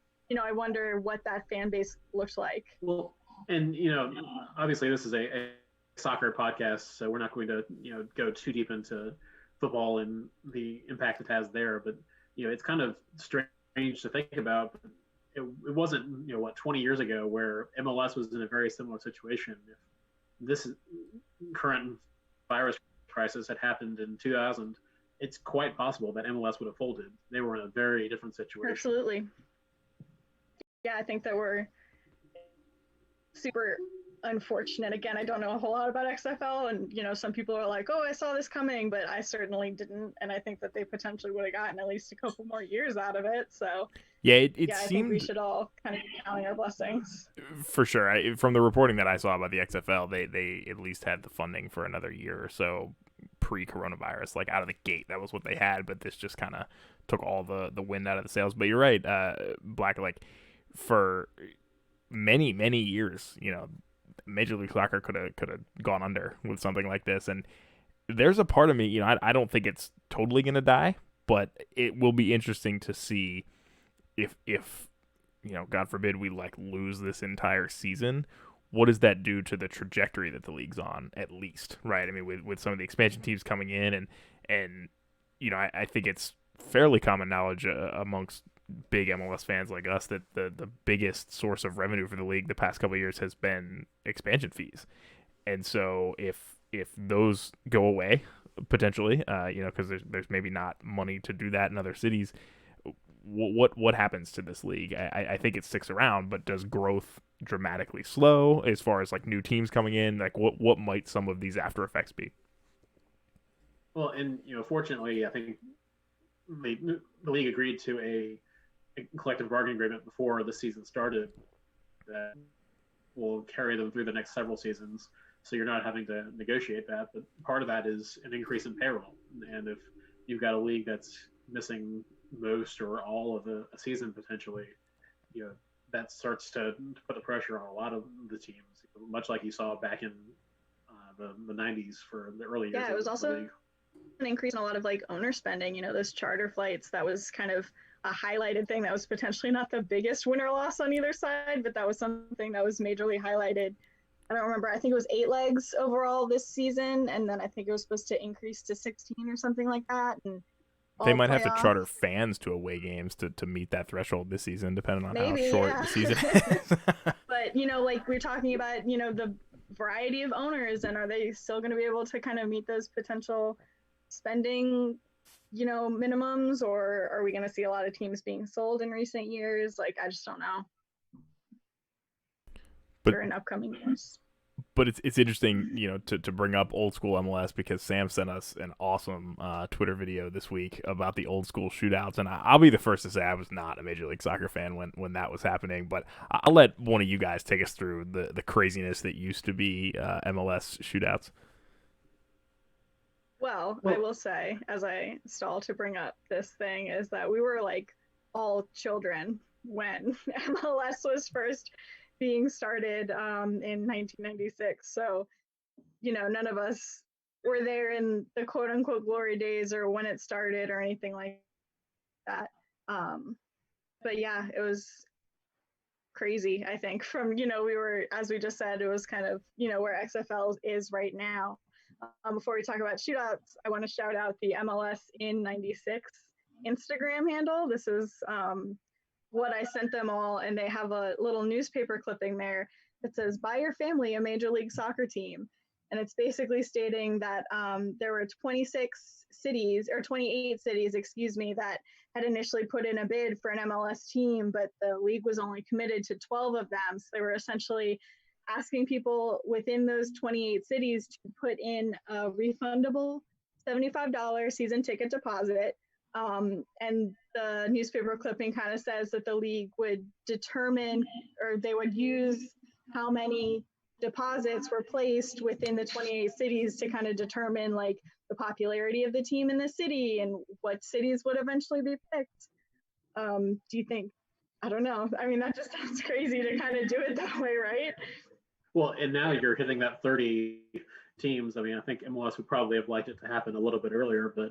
I wonder what that fan base looked like. Well, and obviously this is a soccer podcast, so we're not going to go too deep into football and the impact it has there. But it's kind of strange to think about. It wasn't 20 years ago where MLS was in a very similar situation. If this current virus crisis had happened in 2000, it's quite possible that MLS would have folded. They were in a very different situation. Absolutely. Yeah, I think that we're super unfortunate. Again, I don't know a whole lot about XFL, and some people are like, oh, I saw this coming, but I certainly didn't, and I think that they potentially would have gotten at least a couple more years out of it. So it I seemed, think we should all kind of be counting our blessings. For sure. From the reporting that I saw about the XFL, they at least had the funding for another year or so pre-coronavirus, like out of the gate. That was what they had, but this just kind of took all the wind out of the sails. But you're right, Black, like for many years, Major League Soccer could have gone under with something like this. And there's a part of me, I don't think it's totally going to die, but it will be interesting to see if God forbid we like lose this entire season, what does that do to the trajectory that the league's on, at least, right? I mean, with some of the expansion teams coming in and I think it's fairly common knowledge amongst big MLS fans like us that the biggest source of revenue for the league the past couple of years has been expansion fees. And so if those go away potentially, because there's maybe not money to do that in other cities, what happens to this league? I think it sticks around, but does growth dramatically slow as far as like new teams coming in? Like what might some of these after effects be? Well, and fortunately, I think the league agreed to a collective bargaining agreement before the season started that will carry them through the next several seasons. So you're not having to negotiate that, but part of that is an increase in payroll. And if you've got a league that's missing most or all of a season potentially, that starts to put the pressure on a lot of the teams, much like you saw back in the 90s for the early years. Yeah, it was also an increase in a lot of like owner spending. Those charter flights, that was kind of a highlighted thing. That was potentially not the biggest win or loss on either side, but that was something that was majorly highlighted. I don't remember. I think it was 8 legs overall this season, and then I think it was supposed to increase to 16 or something like that. And they might have to charter fans to away games to meet that threshold this season, depending on how short the season is. But like we're talking about, the variety of owners, and are they still going to be able to kind of meet those potential spending minimums, or are we going to see a lot of teams being sold in recent years? Like, I just don't know. But in upcoming years. But it's interesting, to bring up old school MLS, because Sam sent us an awesome Twitter video this week about the old school shootouts, and I'll be the first to say I was not a Major League Soccer fan when that was happening, but I'll let one of you guys take us through the craziness that used to be MLS shootouts. Well, I will say, as I stall to bring up this thing, is that we were like all children when MLS was first being started in 1996. So, none of us were there in the quote unquote glory days or when it started or anything like that. But yeah, it was crazy, I think, from, we were, as we just said, it was kind of, where XFL is right now. Before we talk about shootouts, I want to shout out the MLS in 96 Instagram handle. This is what I sent them all, and they have a little newspaper clipping there that says, "Buy your family a Major League Soccer team." and it's basically stating that there were 26 cities or 28 cities, excuse me, that had initially put in a bid for an MLS team, but the league was only committed to 12 of them. So they were essentially asking people within those 28 cities to put in a refundable $75 season ticket deposit. And the newspaper clipping kind of says that the league would determine, or they would use how many deposits were placed within the 28 cities to kind of determine like the popularity of the team in the city and what cities would eventually be picked. Do you think, I don't know. I mean, that just sounds crazy to kind of do it that way, right? Well, and now you're hitting that 30 teams. I mean, I think MLS would probably have liked it to happen a little bit earlier, but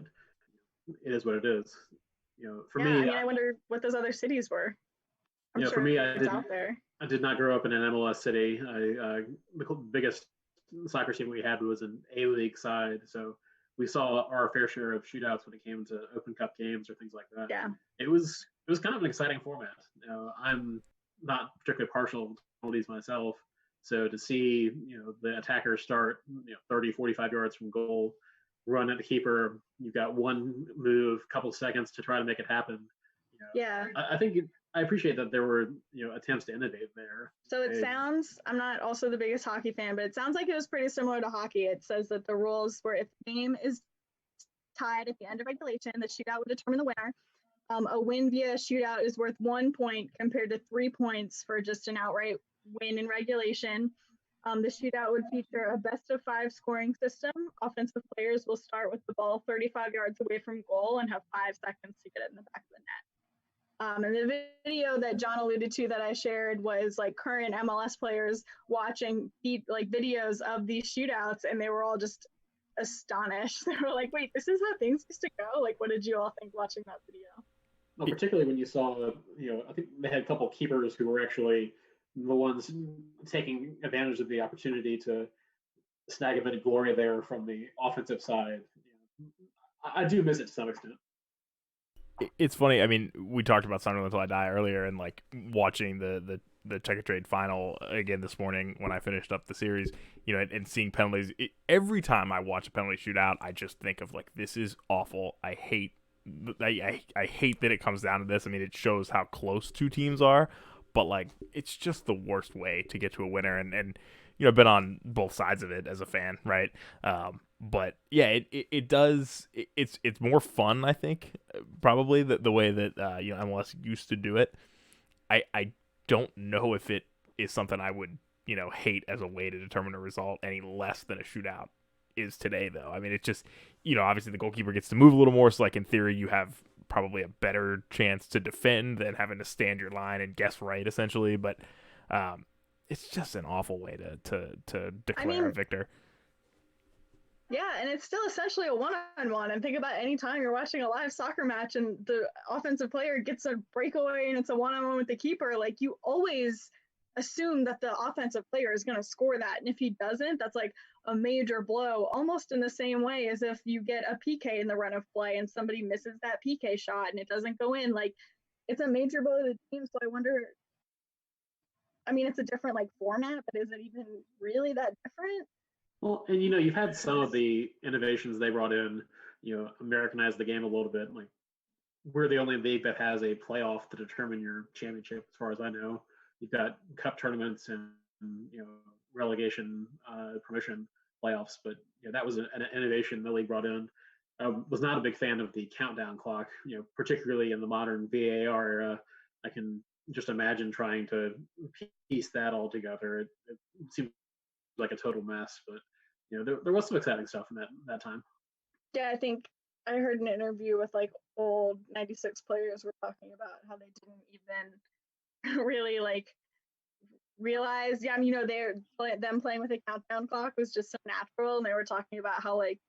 it is what it is. For me, I mean, I wonder what those other cities were. I'm sure for me, it's out there. I did not grow up in an MLS city. The biggest soccer team we had was an A-League side, so we saw our fair share of shootouts when it came to Open Cup games or things like that. Yeah, it was kind of an exciting format. I'm not particularly partial to penalties myself, so to see the attackers start 30, 45 yards from goal, run at the keeper, you've got one move, couple seconds to try to make it happen. Yeah. I think I appreciate that there were attempts to innovate there. So it sounds, I'm not also the biggest hockey fan, but it sounds like it was pretty similar to hockey. It says that the rules were if the game is tied at the end of regulation, the shootout would determine the winner. A win via shootout is worth 1 point compared to 3 points for just an outright win in regulation. The shootout would feature a best-of-5 scoring system. Offensive players will start with the ball 35 yards away from goal and have 5 seconds to get it in the back of the net. And the video that John alluded to that I shared was like current MLS players watching videos of these shootouts, and they were all just astonished. They were like, wait, this is how things used to go? Like, what did you all think watching that video? Well, particularly when you saw, I think they had a couple of keepers who were actually the ones taking advantage of the opportunity to snag a bit of glory there from the offensive side. I do miss it to some extent. It's funny. I mean, we talked about Sunderland Until I Die earlier, and like watching the Checker Trade final again this morning when I finished up the series, and seeing penalties. Every time I watch a penalty shootout, I just think of like, this is awful. I hate that it comes down to this. I mean, it shows how close two teams are, but like, it's just the worst way to get to a winner. And I've been on both sides of it as a fan, right? But yeah, it does. It's more fun, I think, probably the way that MLS used to do it. I don't know if it is something I would hate as a way to determine a result any less than a shootout is today, though. I mean, it's just obviously the goalkeeper gets to move a little more, so like in theory you have probably a better chance to defend than having to stand your line and guess right, essentially. But it's just an awful way to declare a victor. Yeah, and it's still essentially a one-on-one. And think about any time you're watching a live soccer match and the offensive player gets a breakaway and it's a one-on-one with the keeper, like you always assume that the offensive player is going to score that. And if he doesn't, that's like a major blow, almost in the same way as if you get a PK in the run of play and somebody misses that PK shot and it doesn't go in. Like, it's a major blow to the team. So I wonder, I mean, it's a different like format, but is it even really that different? Well, and you've had some of the innovations they brought in, Americanized the game a little bit. Like, we're the only league that has a playoff to determine your championship, as far as I know. You've got cup tournaments and relegation, promotion playoffs, but that was an innovation the league brought in. I was not a big fan of the countdown clock, particularly in the modern VAR era. I can just imagine trying to piece that all together. It seems like a total mess, but there was some exciting stuff in that time. Yeah, I think I heard an interview with like old 96 players were talking about how they didn't even really like realize, them playing with a countdown clock was just so natural, and they were talking about how like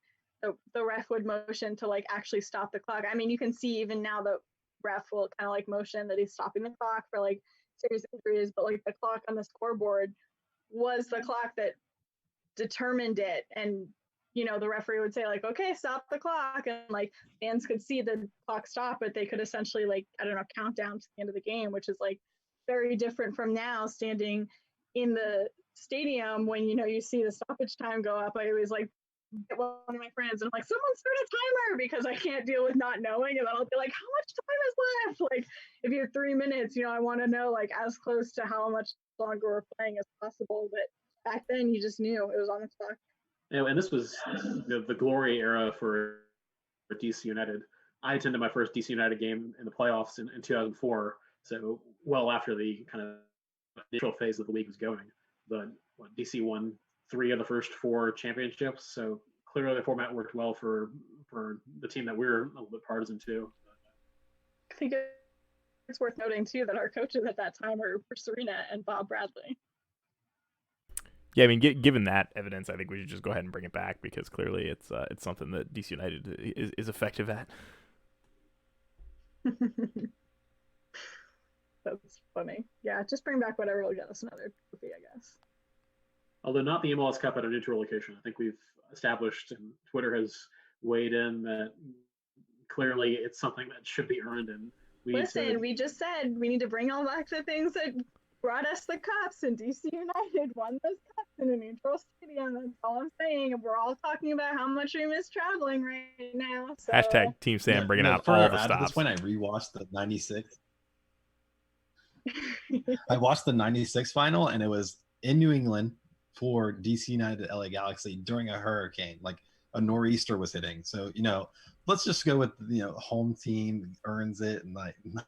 the ref would motion to like actually stop the clock. I mean, you can see even now the ref will kind of like motion that he's stopping the clock for like serious injuries, but like the clock on the scoreboard was the clock that determined it. And the referee would say like, okay, stop the clock, and like fans could see the clock stop, but they could essentially like, I don't know, count down to the end of the game, which is like very different from now standing in the stadium, when you see the stoppage time go up, I always like get one of my friends and I'm like, someone start a timer, because I can't deal with not knowing, and then I'll be like, how much time is left? Like, if you have 3 minutes, I want to know like as close to how much longer we're playing as possible. But back then, you just knew it was on the clock. And this was the glory era for DC United. I attended my first DC United game in the playoffs in 2004, so well after the kind of initial phase of the league was going. But DC won 3 of the first 4 championships, so clearly the format worked well for the team that we're a little bit partisan to. I think it's worth noting too that our coaches at that time were Serena and Bob Bradley. Yeah, I mean, given that evidence, I think we should just go ahead and bring it back, because clearly it's something that DC United is effective at. That's funny. Yeah, just bring back whatever will get us another trophy, I guess. Although not the MLS Cup at a neutral location. I think we've established, and Twitter has weighed in, that clearly it's something that should be earned. And we just said we need to bring all back the things that brought us the cups, and DC United won those cups in a neutral stadium. That's all I'm saying. And we're all talking about how much we miss traveling right now. So. Hashtag Team Sam bringing out all the stops. At this point, I rewatched the 96. I watched the 96 final, and it was in New England for DC United LA Galaxy during a hurricane. Like, a nor'easter was hitting. So, let's just go with, home team earns it, and like not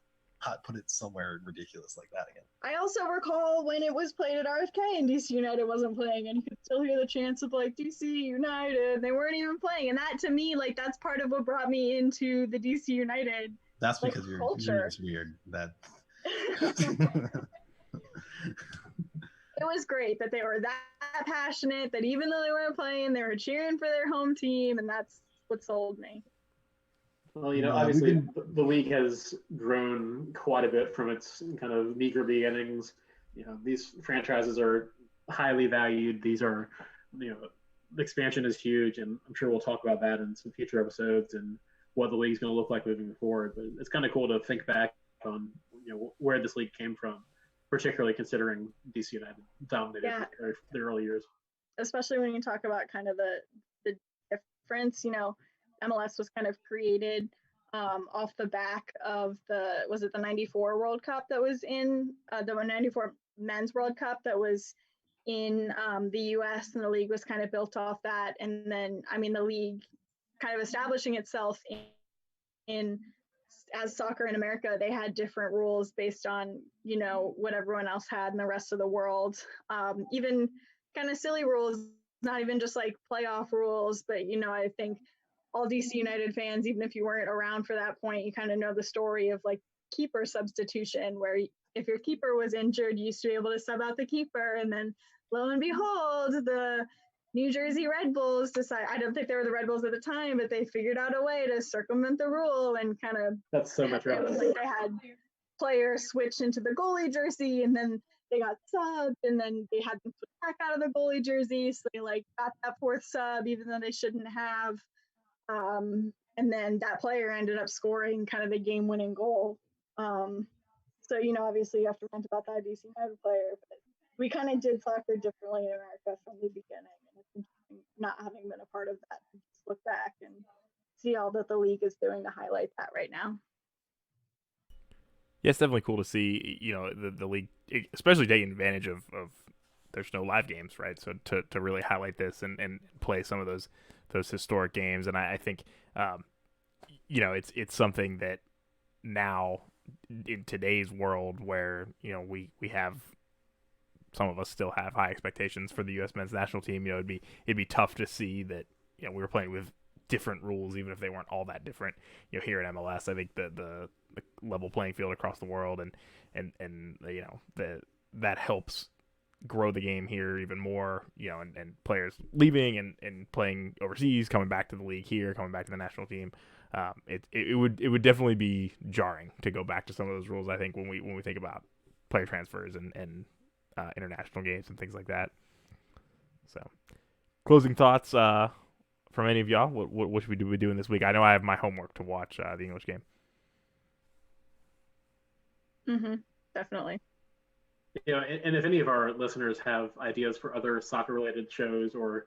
put it somewhere ridiculous like that again. I also recall when it was played at RFK and DC United wasn't playing, and you could still hear the chants of like DC United. They weren't even playing, and that to me, like, that's part of what brought me into the DC United. That's because you're just weird. That. It was great that they were that passionate, that even though they weren't playing, they were cheering for their home team, and that's what sold me. Well, obviously the league has grown quite a bit from its kind of meager beginnings. These franchises are highly valued. These are, the expansion is huge, and I'm sure we'll talk about that in some future episodes and what the league's going to look like moving forward. But it's kind of cool to think back on, where this league came from, particularly considering DC United dominated the early years. Especially when you talk about kind of the difference, MLS was kind of created off the back of the 94 World Cup that was in the 94 Men's World Cup that was in the US, and the league was kind of built off that. And then, the league kind of establishing itself in as soccer in America, they had different rules based on, what everyone else had in the rest of the world. Even kind of silly rules, not even just like playoff rules, but, I think all DC United fans, even if you weren't around for that point, you kind of know the story of like keeper substitution, where if your keeper was injured, you used to be able to sub out the keeper. And then lo and behold, the New Jersey Red Bulls decide, I don't think they were the Red Bulls at the time, but they figured out a way to circumvent the rule and kind of. That's so much right. Like they had players switch into the goalie jersey, and then they got subbed, and then they had them switch back out of the goalie jersey. So they like got that 4th sub, even though they shouldn't have. And then that player ended up scoring kind of the game-winning goal. So, obviously you have to rant about that DC United player, but we kind of did soccer differently in America from the beginning. And it's interesting not having been a part of that to just look back and see all that the league is doing to highlight that right now. Yeah, it's definitely cool to see, the league, especially taking advantage of there's no live games, right? So to really highlight this and play some of those historic games. And I think, it's something that now in today's world where, we have, some of us still have high expectations for the U.S. men's national team. It'd be tough to see that, we were playing with different rules, even if they weren't all that different, here in MLS. I think the level playing field across the world and that helps grow the game here even more, and players leaving and playing overseas, coming back to the league here, coming back to the national team. It would definitely be jarring to go back to some of those rules, I think, when we think about player transfers and international games and things like that. So, closing thoughts from any of y'all? What should we be doing this week? I know I have my homework to watch the English game. Definitely. And if any of our listeners have ideas for other soccer-related shows or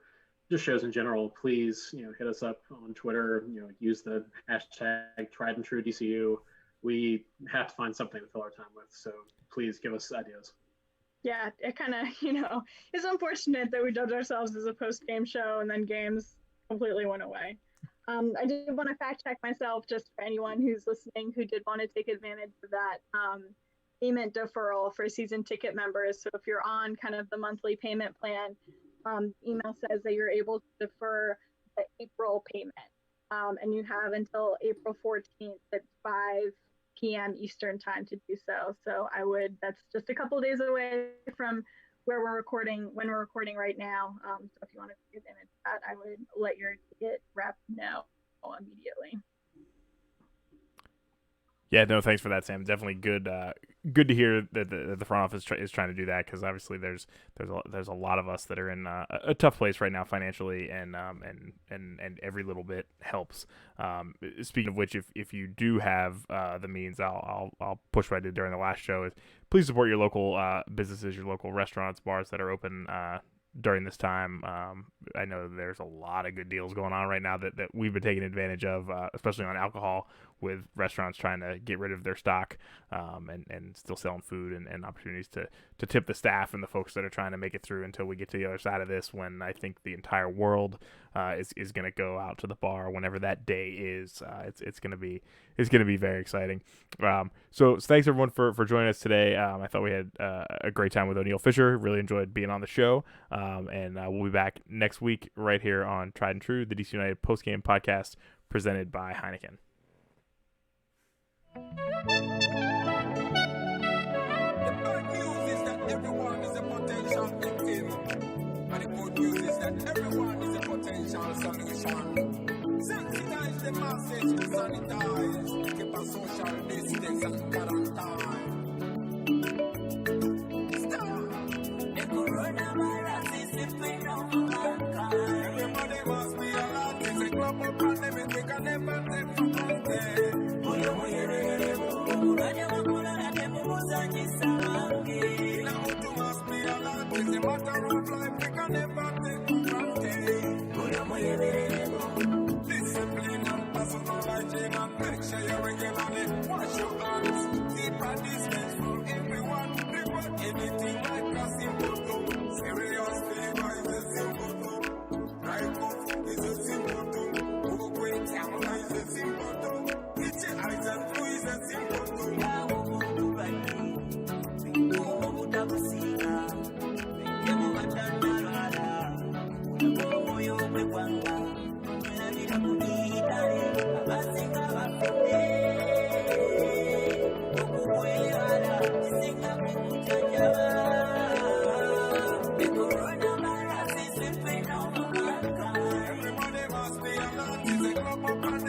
just shows in general, please, hit us up on Twitter. Use the hashtag Tried and True DCU. We have to find something to fill our time with, so please give us ideas. Yeah, it kind of, is unfortunate that we dubbed ourselves as a post-game show and then games completely went away. I did want to fact check myself just for anyone who's listening who did want to take advantage of that payment deferral for season ticket members. So if you're on kind of the monthly payment plan, email says that you're able to defer the April payment. And you have until April 14th at 5 p.m. Eastern time to do so. So that's just a couple of days away from when we're recording right now. So if you want to take advantage of that, I would let your ticket rep know immediately. Yeah, no, thanks for that, Sam. Definitely good to hear that the front office is trying to do that, because obviously there's a lot of us that are in a tough place right now financially, and every little bit helps. Speaking of which, if you do have the means, I'll push what I did during the last show is please support your local businesses, your local restaurants, bars that are open during this time. I know there's a lot of good deals going on right now that we've been taking advantage of, especially on alcohol, with restaurants trying to get rid of their stock and still selling food, and opportunities to tip the staff and the folks that are trying to make it through until we get to the other side of this, when I think the entire world is going to go out to the bar whenever that day is. It's going to be very exciting. So thanks everyone for joining us today. I thought we had a great time with Oniel Fisher. Really enjoyed being on the show. And we'll be back next week right here on Tried and True, the DC United postgame podcast presented by Heineken. The bad news is that everyone is a potential victim, and the good news is that everyone is a potential solution. Sensitize the message, sanitize, keep a social distance and quarantine. Stop! The coronavirus is slipping on mankind. Everybody must be alert. It's a global pandemic we can never take for granted. It's a matter of life we can never take for granted. Discipline and personal hygiene, and make sure you regularly wash your hands. Keep a distance from everyone. Report anything like a symptom. Serious fever is a symptom. Dry cough is a symptom. Overweight stamina is a symptom. Itchy eyes and flu is a symptom. Everybody must be alert. It's a global pandemic.